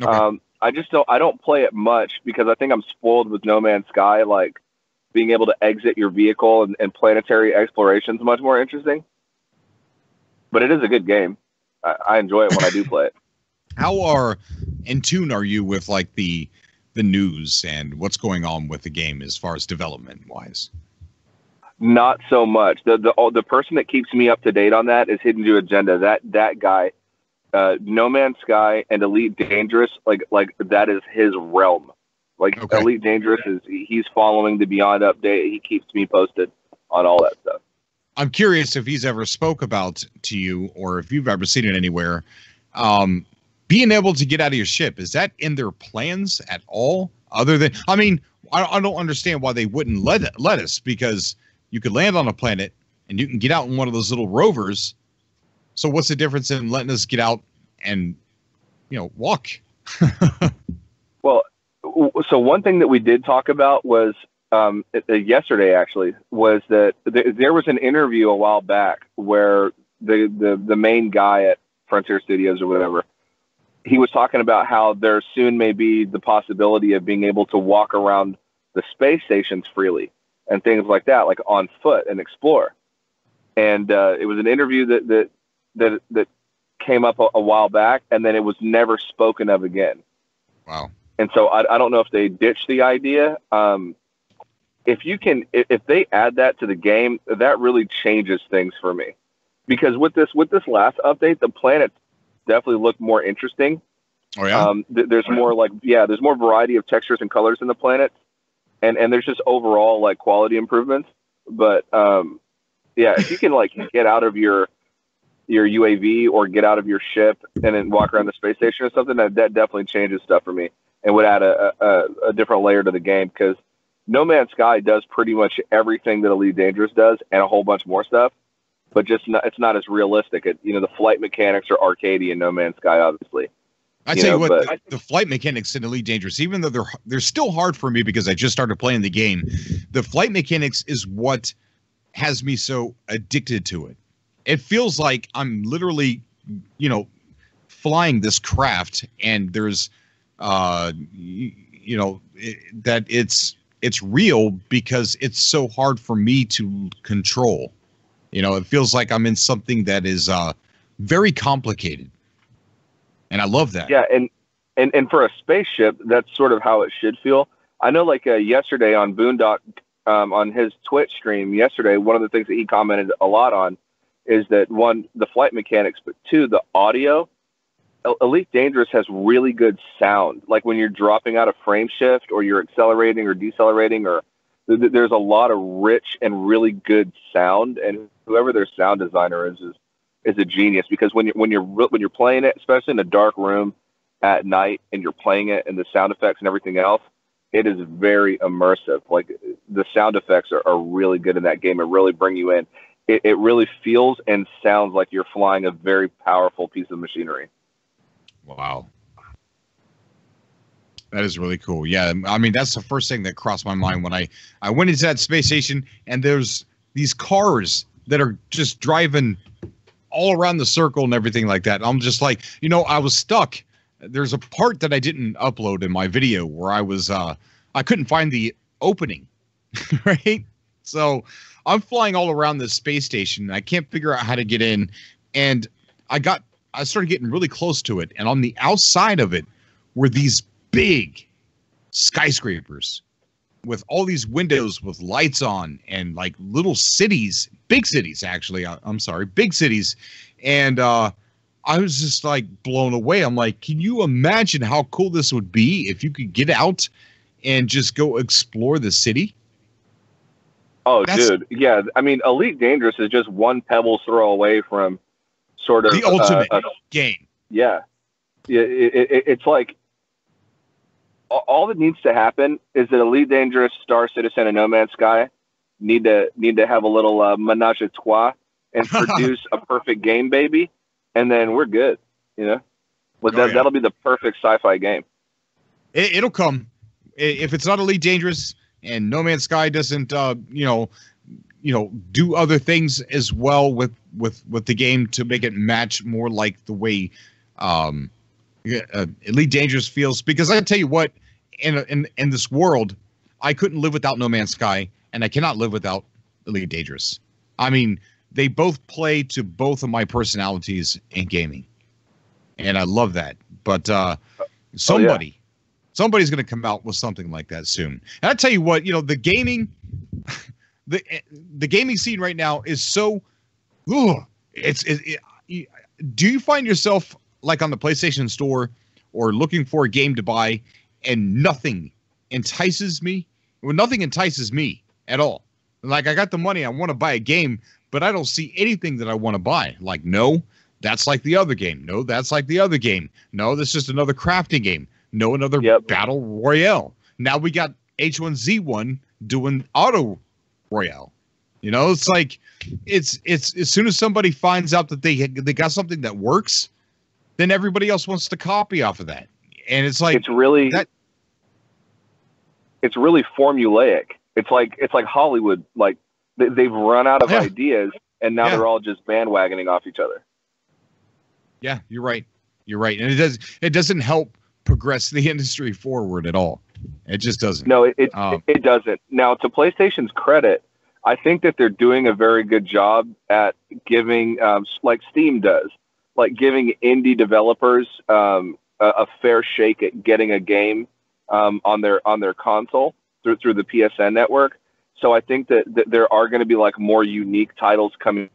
Okay. I don't play it much because I think I'm spoiled with No Man's Sky. Like being able to exit your vehicle and planetary exploration is much more interesting. But it is a good game. I enjoy it when I do play it. How in tune are you with like the news and what's going on with the game as far as development wise? Not so much. The person that keeps me up to date on that is Hidden Jew Agenda. That guy, No Man's Sky and Elite Dangerous, like that is his realm. Like okay. Elite Dangerous he's following the Beyond update. He keeps me posted on all that stuff. I'm curious if he's ever spoke about to you or if you've ever seen it anywhere. Being able to get out of your ship, is that in their plans at all? Other than, I mean, I don't understand why they wouldn't let us, because you could land on a planet and you can get out in one of those little rovers. So what's the difference in letting us get out and, walk? Well, so one thing that we did talk about was yesterday actually, was that there was an interview a while back where the main guy at Frontier Studios or whatever, he was talking about how there soon may be the possibility of being able to walk around the space stations freely and things like that, like on foot and explore. And it was an interview that came up a while back, and then it was never spoken of again. Wow. And so I don't know if they ditched the idea. If they add that to the game, that really changes things for me. Because with this last update, the planets definitely look more interesting. Oh yeah. There's more there's more variety of textures and colors in the planets, and there's just overall like quality improvements. But if you can like get out of your UAV or get out of your ship and then walk around the space station or something, that definitely changes stuff for me and would add a different layer to the game, because No Man's Sky does pretty much everything that Elite Dangerous does and a whole bunch more stuff, but it's not as realistic. The flight mechanics are arcadey in No Man's Sky, obviously. I tell you what, the flight mechanics in Elite Dangerous, even though they're still hard for me because I just started playing the game, the flight mechanics is what has me so addicted to it. It feels like I'm literally, flying this craft, and there's, that it's real because it's so hard for me to control. It feels like I'm in something that is very complicated. And I love that. Yeah, and for a spaceship, that's sort of how it should feel. I know, like yesterday on Boondock, on his Twitch stream yesterday, one of the things that he commented a lot on is that, one, the flight mechanics, but two, the audio. Elite Dangerous has really good sound. Like when you're dropping out of frame shift or you're accelerating or decelerating, or there's a lot of rich and really good sound. And whoever their sound designer is a genius, because when you're playing it, especially in a dark room at night, and you're playing it and the sound effects and everything else, it is very immersive. Like the sound effects are really good in that game and really bring you in. It really feels and sounds like you're flying a very powerful piece of machinery. Wow. That is really cool. Yeah, I mean, that's the first thing that crossed my mind when I went into that space station, and there's these cars that are just driving all around the circle and everything like that. I'm just like, I was stuck. There's a part that I didn't upload in my video where I was, I couldn't find the opening, right? So I'm flying all around this space station. I can't figure out how to get in. And I started getting really close to it. And on the outside of it were these big skyscrapers with all these windows with lights on, and like little cities, big cities, actually. I'm sorry, big cities. And I was just like blown away. I'm like, can you imagine how cool this would be if you could get out and just go explore the city? Oh, dude. Yeah. I mean, Elite Dangerous is just one pebble throw away from sort of the ultimate game. Yeah. It's like all that needs to happen is that Elite Dangerous, Star Citizen, and No Man's Sky need to have a little menage a trois and produce a perfect game, baby. And then we're good, That'll be the perfect sci-fi game. It'll come. If it's not Elite Dangerous and No Man's Sky doesn't, do other things as well with the game to make it match more like the way Elite Dangerous feels. Because I tell you what, in this world, I couldn't live without No Man's Sky, and I cannot live without Elite Dangerous. I mean, they both play to both of my personalities in gaming, and I love that. But somebody's going to come out with something like that soon. And I tell you what, the gaming, the gaming scene right now is so. Do you find yourself like on the PlayStation Store or looking for a game to buy, and nothing entices me? Well, nothing entices me at all. Like, I got the money, I want to buy a game, but I don't see anything that I want to buy. Like, no, that's like the other game. No, that's like the other game. No, that's just another crafting game. No, another battle royale. Now we got H1Z1 doing auto royale. It's like it's as soon as somebody finds out that they got something that works, then everybody else wants to copy off of that. And it's like it's really formulaic. It's like Hollywood. Like they've run out of Yeah. ideas, and now Yeah. they're all just bandwagoning off each other. Yeah, you're right. You're right, and it doesn't help progress the industry forward at all. It just doesn't. No, it doesn't. Now, to PlayStation's credit, I think that they're doing a very good job at giving, like Steam does, like giving indie developers a fair shake at getting a game on their console through the PSN network. So I think that there are going to be like more unique titles coming.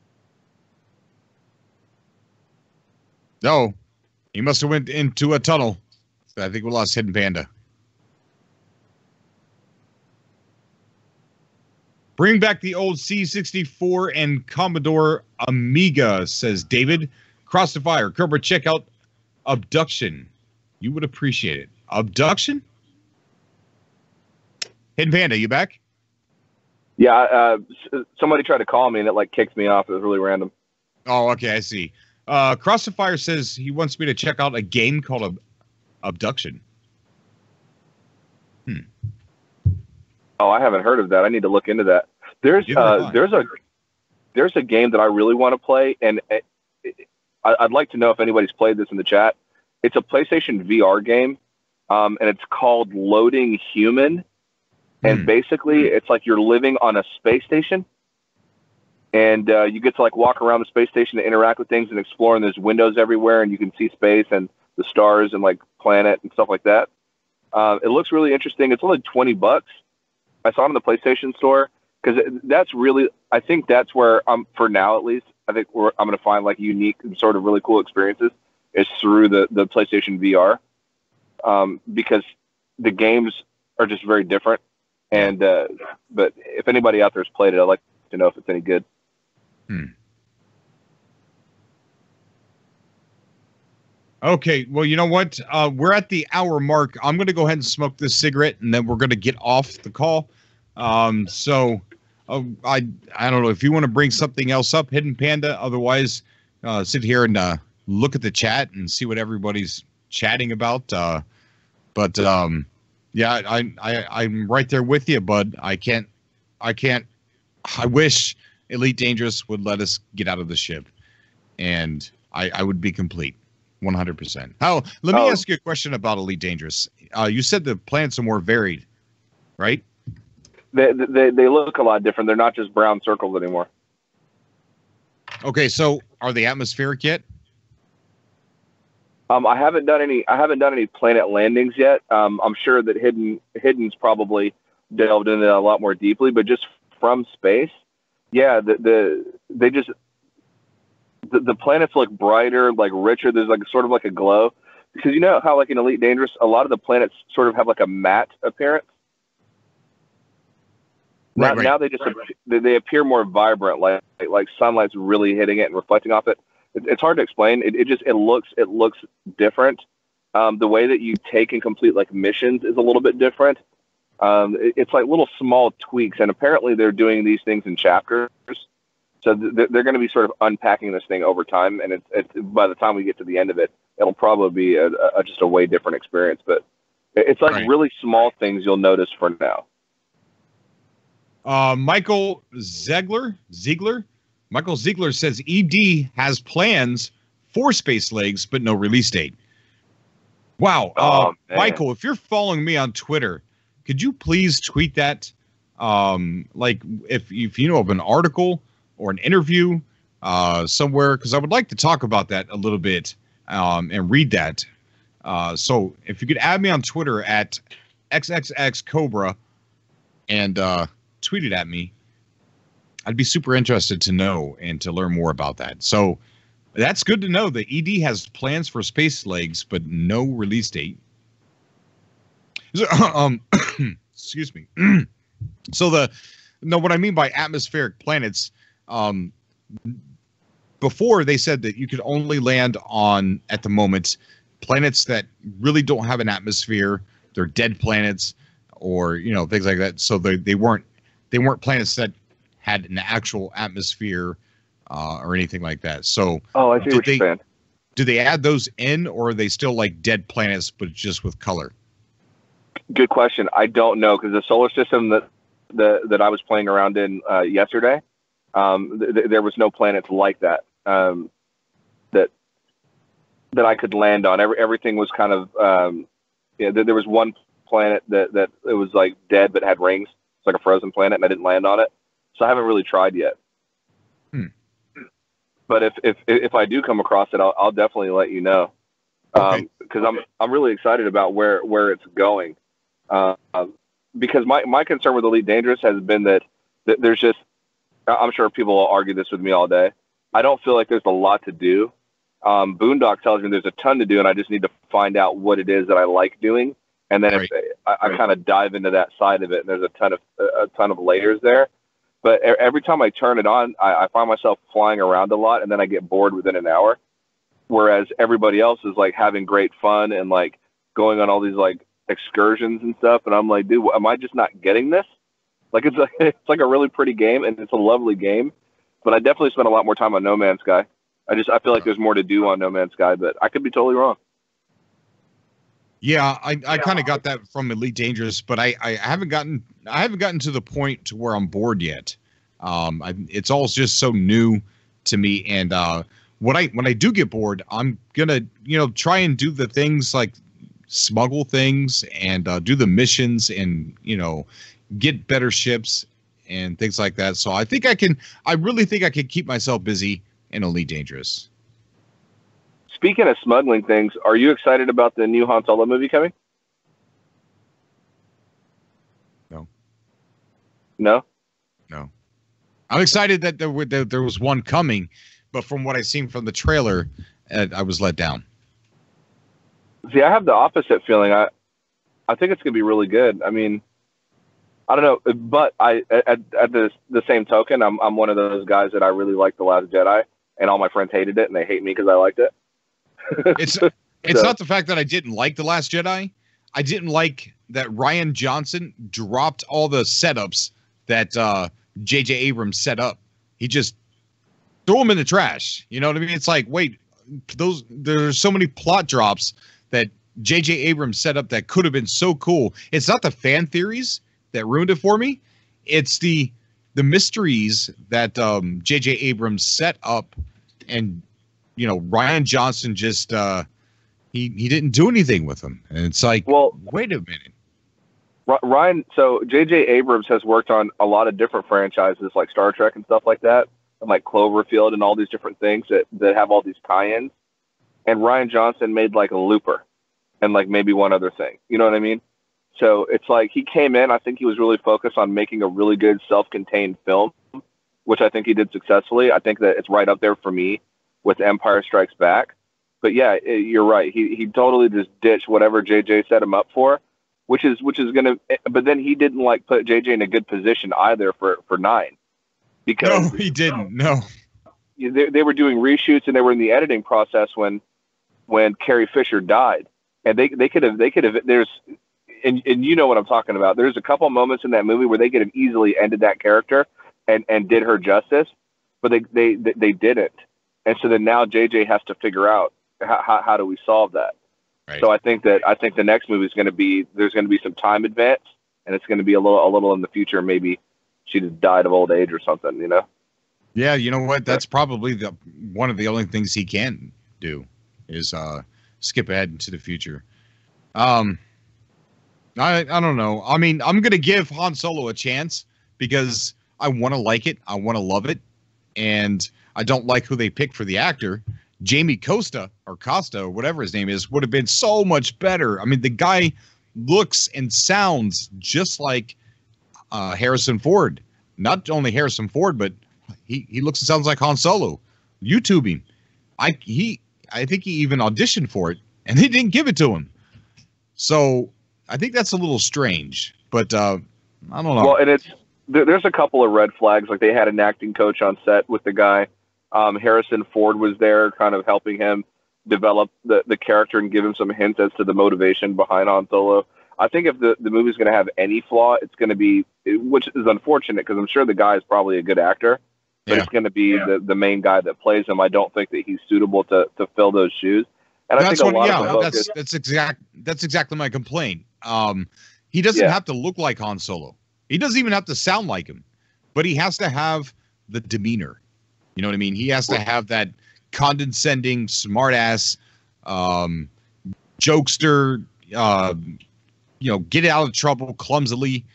No, he must have went into a tunnel. I think we lost Hidden Panda. Bring back the old C64 and Commodore Amiga, says David. Cross the fire. Cobra, check out Abduction. You would appreciate it. Abduction? Hidden Panda, you back? Yeah, somebody tried to call me and it like kicked me off. It was really random. Oh, okay, I see. Cross the Fire says he wants me to check out a game called Abduction. Oh, I haven't heard of that. I need to look into that. There's a game that I really want to play, and I'd like to know if anybody's played this in the chat. It's a PlayStation VR game, and it's called Loading Human. And basically, it's like you're living on a space station, and you get to like walk around the space station to interact with things and explore. And there's windows everywhere, and you can see space and the stars and like planet and stuff like that. It looks really interesting. It's only $20. I saw it in the PlayStation Store because that's really, I think that's where for now at least, I think I'm going to find like unique and sort of really cool experiences is through the PlayStation VR, because the games are just very different. And but if anybody out there's played it, I'd like to know if it's any good. Okay, well, you know what? We're at the hour mark. I'm going to go ahead and smoke this cigarette, and then we're going to get off the call. I don't know if you want to bring something else up, Hidden Panda. Otherwise, sit here and look at the chat and see what everybody's chatting about. Yeah, I'm right there with you, bud. I wish Elite Dangerous would let us get out of the ship, and I would be complete. 100%. Let me ask you a question about Elite Dangerous. You said the planets are more varied, right? They look a lot different. They're not just brown circles anymore. Okay, so are they atmospheric yet? I haven't done any planet landings yet. I'm sure that Hidden's probably delved into that a lot more deeply, but just from space, yeah, the planets look brighter, like richer. There's like sort of like a glow, because you know how like in Elite Dangerous, a lot of the planets sort of have like a matte appearance. Right. Now they appear more vibrant, like sunlight's really hitting it and reflecting off it. It's hard to explain. It looks different. The way that you take and complete like missions is a little bit different. It's like little small tweaks, and apparently they're doing these things in chapters. So they're going to be sort of unpacking this thing over time, and it's by the time we get to the end of it, it'll probably be just a way different experience. But it's like really small things you'll notice for now. Michael Ziegler says ED has plans for Space Legs, but no release date. Wow. Michael, if you're following me on Twitter, could you please tweet that? Like if you know of an article or an interview somewhere, because I would like to talk about that a little bit and read that. So if you could add me on Twitter at XXXCobra and tweet it at me, I'd be super interested to know and to learn more about that. So that's good to know that ED has plans for Space Legs, but no release date. So, excuse me. So what I mean by atmospheric planets, before they said that you could only land on, at the moment, planets that really don't have an atmosphere. They're dead planets, or things like that. So they weren't planets that had an actual atmosphere or anything like that. So I see what you're saying. Do they add those in, or are they still like dead planets but just with color? Good question. I don't know, because the solar system that that I was playing around in yesterday, there was no planets like that that I could land on. Everything was kind of there was one planet that it was like dead but had rings. It's like a frozen planet, and I didn't land on it. So I haven't really tried yet. But if I do come across it, I'll definitely let you know. Because I'm really excited about where it's going. Because my concern with Elite Dangerous has been that there's just, I'm sure people will argue this with me all day. I don't feel like there's a lot to do. Boondock tells me there's a ton to do, and I just need to find out what it is that I like doing. And then I kind of dive into that side of it, and there's a ton of layers there. But every time I turn it on, I find myself flying around a lot, and then I get bored within an hour. Whereas everybody else is like having great fun and like going on all these like excursions and stuff. And I'm like, dude, am I just not getting this? Like, it's like a really pretty game, and it's a lovely game. But I definitely spent a lot more time on No Man's Sky. I feel like there's more to do on No Man's Sky, but I could be totally wrong. Yeah, I kind of got that from Elite Dangerous, but I haven't gotten to the point to where I'm bored yet. It's all just so new to me, and when I do get bored, I'm gonna try and do the things like smuggle things and do the missions and get better ships and things like that. So I really think I can keep myself busy in Elite Dangerous. Speaking of smuggling things, are you excited about the new Han Solo movie coming? No. I'm excited that there was one coming, but from what I've seen from the trailer, I was let down. See, I have the opposite feeling. I think it's gonna be really good. I mean, I don't know, but at the same token, I'm one of those guys that I really like The Last Jedi, and all my friends hated it, and they hate me because I liked it. It's not the fact that I didn't like The Last Jedi. I didn't like that Rian Johnson dropped all the setups that J.J. Abrams set up. He just threw them in the trash. You know what I mean? It's like, wait, there's so many plot drops that J.J. Abrams set up that could have been so cool. It's not the fan theories that ruined it for me. It's the mysteries that J.J. Abrams set up, and Rian Johnson just he didn't do anything with them. And it's like, well, wait a minute. Ryan, so J.J. Abrams has worked on a lot of different franchises like Star Trek and stuff like that, and like Cloverfield and all these different things that have all these tie-ins. And Rian Johnson made like a Looper and like maybe one other thing. You know what I mean? So it's like he came in, I think he was really focused on making a really good self-contained film, which I think he did successfully. I think that it's right up there for me with Empire Strikes Back. But yeah, you're right. He totally just ditched whatever JJ set him up for, which is gonna. But then he didn't like put JJ in a good position either for 9, because no, he didn't. No, they were doing reshoots and they were in the editing process when Carrie Fisher died, and they could have. There's and you know what I'm talking about. There's a couple moments in that movie where they could have easily ended that character and did her justice, but they didn't. And so then now JJ has to figure out how do we solve that. Right. So I think the next movie is going to be, there's going to be some time advance, and it's going to be a little in the future. Maybe she just died of old age or something, Yeah, you know what? That's probably one of the only things he can do is skip ahead into the future. I don't know. I mean, I'm going to give Han Solo a chance because I want to like it. I want to love it. And I don't like who they picked for the actor. Jamie Costa or whatever his name is would have been so much better. I mean, the guy looks and sounds just like Harrison Ford. Not only Harrison Ford, but he looks and sounds like Han Solo. YouTube him. I think he even auditioned for it, and they didn't give it to him. So I think that's a little strange. But I don't know. Well, and there's a couple of red flags. Like they had an acting coach on set with the guy. Harrison Ford was there kind of helping him develop the character and give him some hints as to the motivation behind Han Solo. I think if the movie's going to have any flaw, it's going to be, which is unfortunate because I'm sure the guy is probably a good actor, but it's going to be the main guy that plays him. I don't think that he's suitable to fill those shoes. And that's exactly my complaint. He doesn't have to look like Han Solo. He doesn't even have to sound like him, but he has to have the demeanor. You know what I mean? He has to have that condescending, smartass, jokester, get out of trouble clumsily,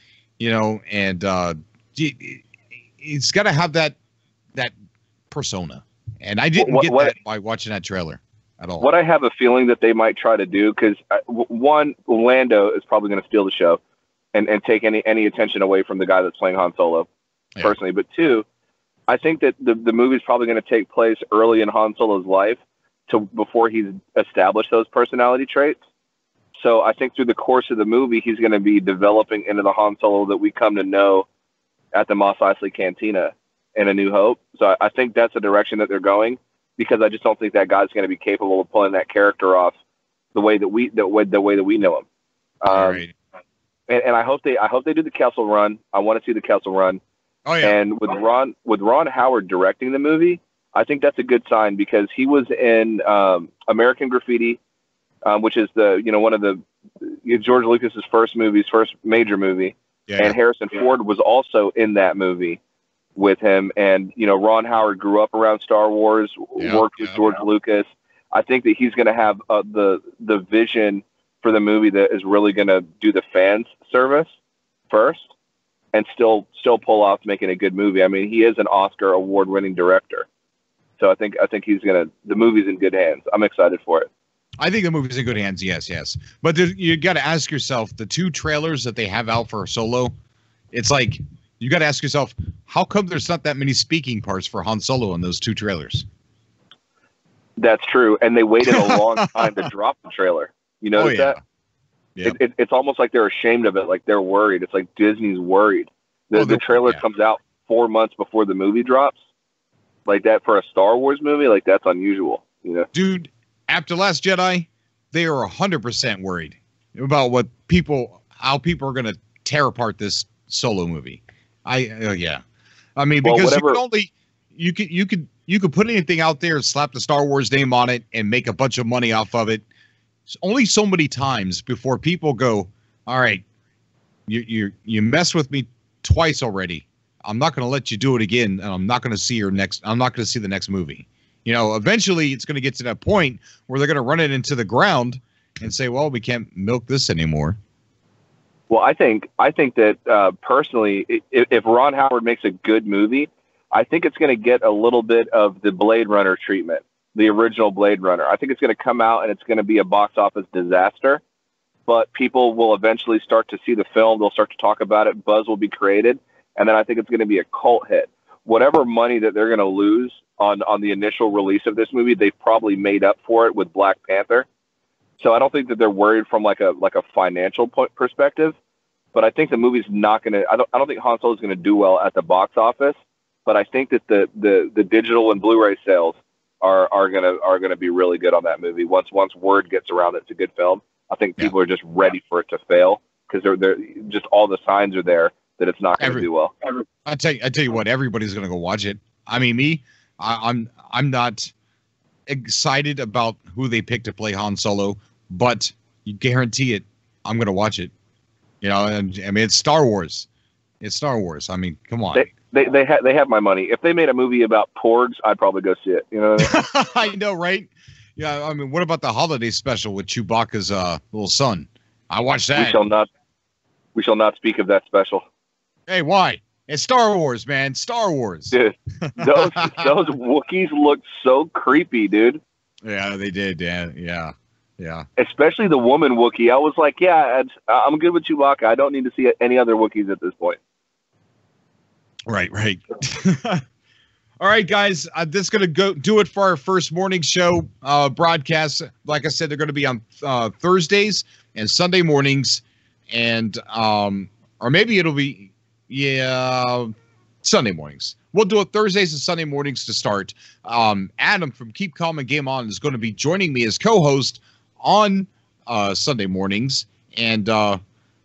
and he's got to have that persona. And I didn't get that by watching that trailer at all. What I have a feeling that they might try to do, because one, Lando is probably going to steal the show and take any attention away from the guy that's playing Han Solo, personally. But two, I think that the movie's probably going to take place early in Han Solo's life before he's established those personality traits. So I think through the course of the movie, he's going to be developing into the Han Solo that we come to know at the Mos Eisley Cantina in A New Hope. So I think that's the direction that they're going, because I just don't think that guy's going to be capable of pulling that character off the way that we know him. Right. And I hope they do the Kessel Run. I want to see the Kessel Run. Oh yeah. And with Ron Howard directing the movie, I think that's a good sign, because he was in American Graffiti, which is one of the George Lucas's first major movie. Yeah. And Harrison Ford was also in that movie with him. And, Ron Howard grew up around Star Wars, worked with George Lucas. I think that he's going to have the vision for the movie that is really going to do the fans service first and still pull off making a good movie. I mean, he is an Oscar award-winning director. So I think the movie's in good hands. I'm excited for it. I think the movie's in good hands. Yes. But you got to ask yourself, the two trailers that they have out for Solo, it's like, you got to ask yourself, how come there's not that many speaking parts for Han Solo in those two trailers? That's true. And they waited a long time to drop the trailer. You notice that? Yep. It's almost like they're ashamed of it. Like they're worried. It's like Disney's worried. The trailer comes out 4 months before the movie drops. Like that for a Star Wars movie, like that's unusual. Dude, after Last Jedi, they are 100% worried about how people are going to tear apart this Solo movie. I mean, because you could put anything out there, slap the Star Wars name on it, and make a bunch of money off of it. It's only so many times before people go, all right, you mess with me twice already. I'm not going to let you do it again, and I'm not going to see the next movie. Eventually it's going to get to that point where they're going to run it into the ground and say, well, we can't milk this anymore. Well, I think that personally, if Ron Howard makes a good movie, I think it's going to get a little bit of the Blade Runner treatment, the original Blade Runner. I think it's going to come out and it's going to be a box office disaster, but people will eventually start to see the film. They'll start to talk about it. Buzz will be created. And then I think it's going to be a cult hit. Whatever money that they're going to lose on the initial release of this movie, they've probably made up for it with Black Panther. So I don't think that they're worried from like a financial perspective, but I think the movie's not going to. I don't think Han Solo is going to do well at the box office, but I think that the digital and Blu-ray sales are going to be really good on that movie. Once word gets around that it's a good film, I think people are just ready for it to fail, because they're just all the signs are there that it's not going to do well. I tell you what, everybody's going to go watch it. I mean, I'm not excited about who they picked to play Han Solo, but you guarantee it, I'm going to watch it. I mean, it's Star Wars. It's Star Wars. I mean, come on. They have my money. If they made a movie about porgs, I'd probably go see it. You know what I mean? I know, right? Yeah. I mean, what about the holiday special with Chewbacca's little son? I watched that. We shall not speak of that special. Hey, why? It's Star Wars, man. Star Wars. Dude, those Wookiees look so creepy, dude. Yeah, they did. Yeah. Especially the woman Wookiee. I was like, yeah, I'm good with Chewbacca. I don't need to see any other Wookiees at this point. Right. All right, guys. This is going to do it for our first morning show broadcast. Like I said, they're going to be on Thursdays and Sunday mornings, and or maybe it'll be Sunday mornings. We'll do it Thursdays and Sunday mornings to start. Adam from Keep Calm and Game On is going to be joining me as co-host on Sunday mornings, and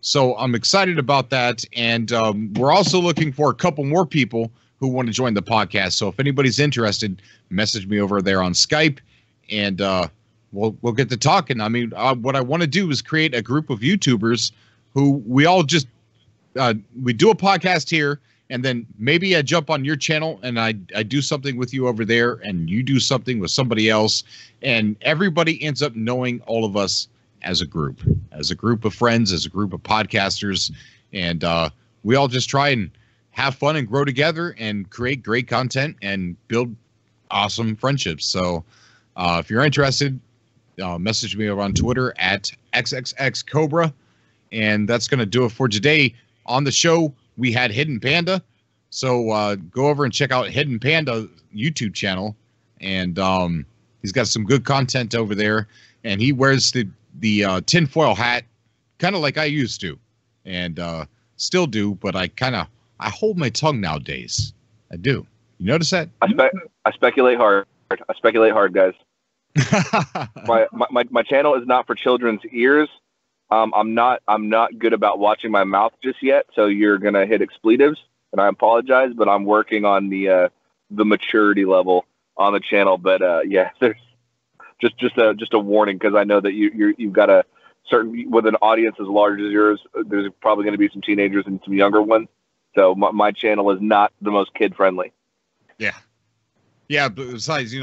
so I'm excited about that. And we're also looking for a couple more people who want to join the podcast. So if anybody's interested, message me over there on Skype, and we'll get to talking. I mean, what I want to do is create a group of YouTubers who we all just we do a podcast here, and then maybe I jump on your channel and I do something with you over there, and you do something with somebody else, and everybody ends up knowing all of us as a group of friends, as a group of podcasters, and we all just try and have fun and grow together and create great content and build awesome friendships. So if you're interested, message me over on Twitter at XXXCobra. And that's going to do it for today. On the show, we had Hidden Panda. So go over and check out Hidden Panda YouTube channel. And he's got some good content over there. And he wears the tinfoil hat kind of like I used to. And still do, but I hold my tongue nowadays. I do. You notice that? I speculate hard. I speculate hard, guys. my channel is not for children's ears. I'm not good about watching my mouth just yet, so you're gonna hit expletives, and I apologize, but I'm working on the maturity level on the channel. But yeah, there's just a warning, because I know that you've got a certain, with an audience as large as yours, there's probably going to be some teenagers and some younger ones. So my channel is not the most kid friendly. Yeah. Yeah, but besides,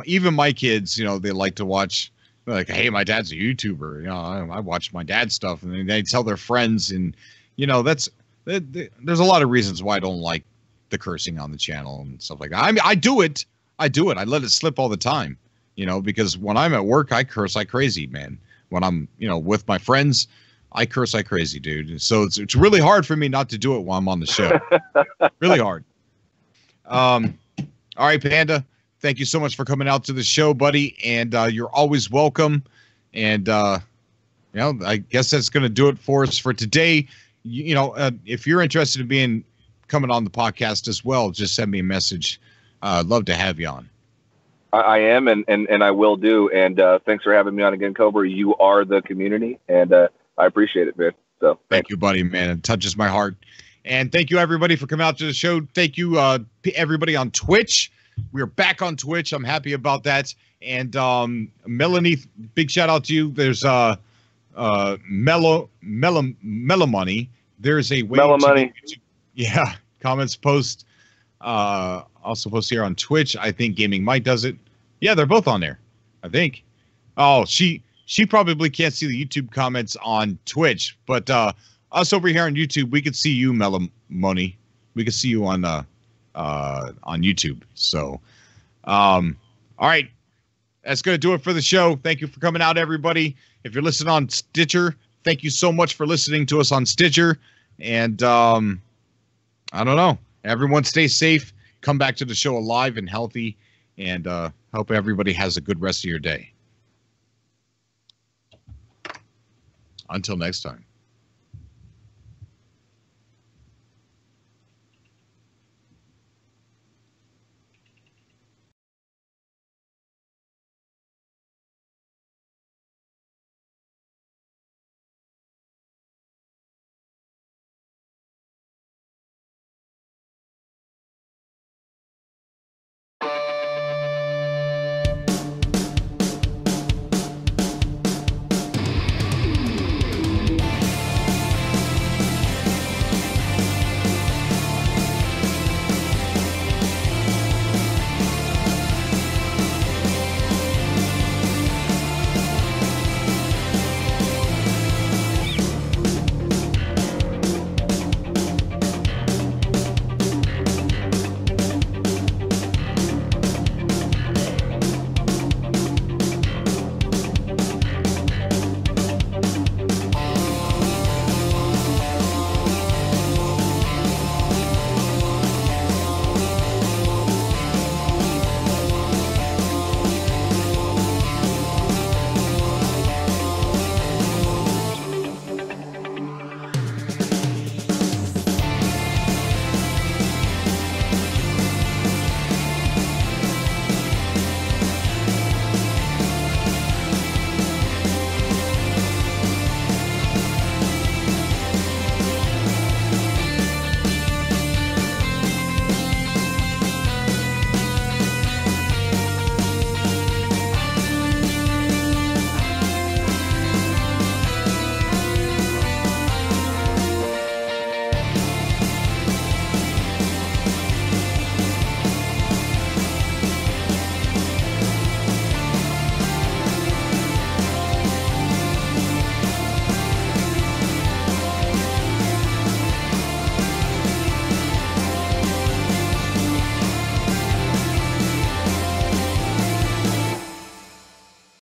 even my kids, they like to watch, like, hey, my dad's a YouTuber. I watch my dad's stuff, and they tell their friends, and there's a lot of reasons why I don't like the cursing on the channel and stuff like that. I mean, I do it. I let it slip all the time, because when I'm at work, I curse like crazy, man. When I'm, with my friends, I curse like crazy, dude. So it's really hard for me not to do it while I'm on the show. Really hard. All right, Panda, thank you so much for coming out to the show, buddy. And you're always welcome. And, I guess that's going to do it for us for today. If you're interested in coming on the podcast as well, just send me a message. I'd love to have you on. I am, and I will do. And thanks for having me on again, Cobra. You are the community, and I appreciate it, man. So thank you, buddy, man. It touches my heart. And thank you, everybody, for coming out to the show. Thank you, everybody on Twitch. We're back on Twitch. I'm happy about that. And Melanie, big shout out to you. There's Mellow Money. There's a way Mellow Money. Yeah, comments post. Also post here on Twitch. I think Gaming Mike does it. Yeah, they're both on there, I think. Oh, she probably can't see the YouTube comments on Twitch, but us over here on YouTube, we could see you, Money. We could see you on YouTube. So, all right, that's gonna do it for the show. Thank you for coming out, everybody. If you're listening on Stitcher, thank you so much for listening to us on Stitcher. And I don't know. Everyone stay safe. Come back to the show alive and healthy, and hope everybody has a good rest of your day. Until next time.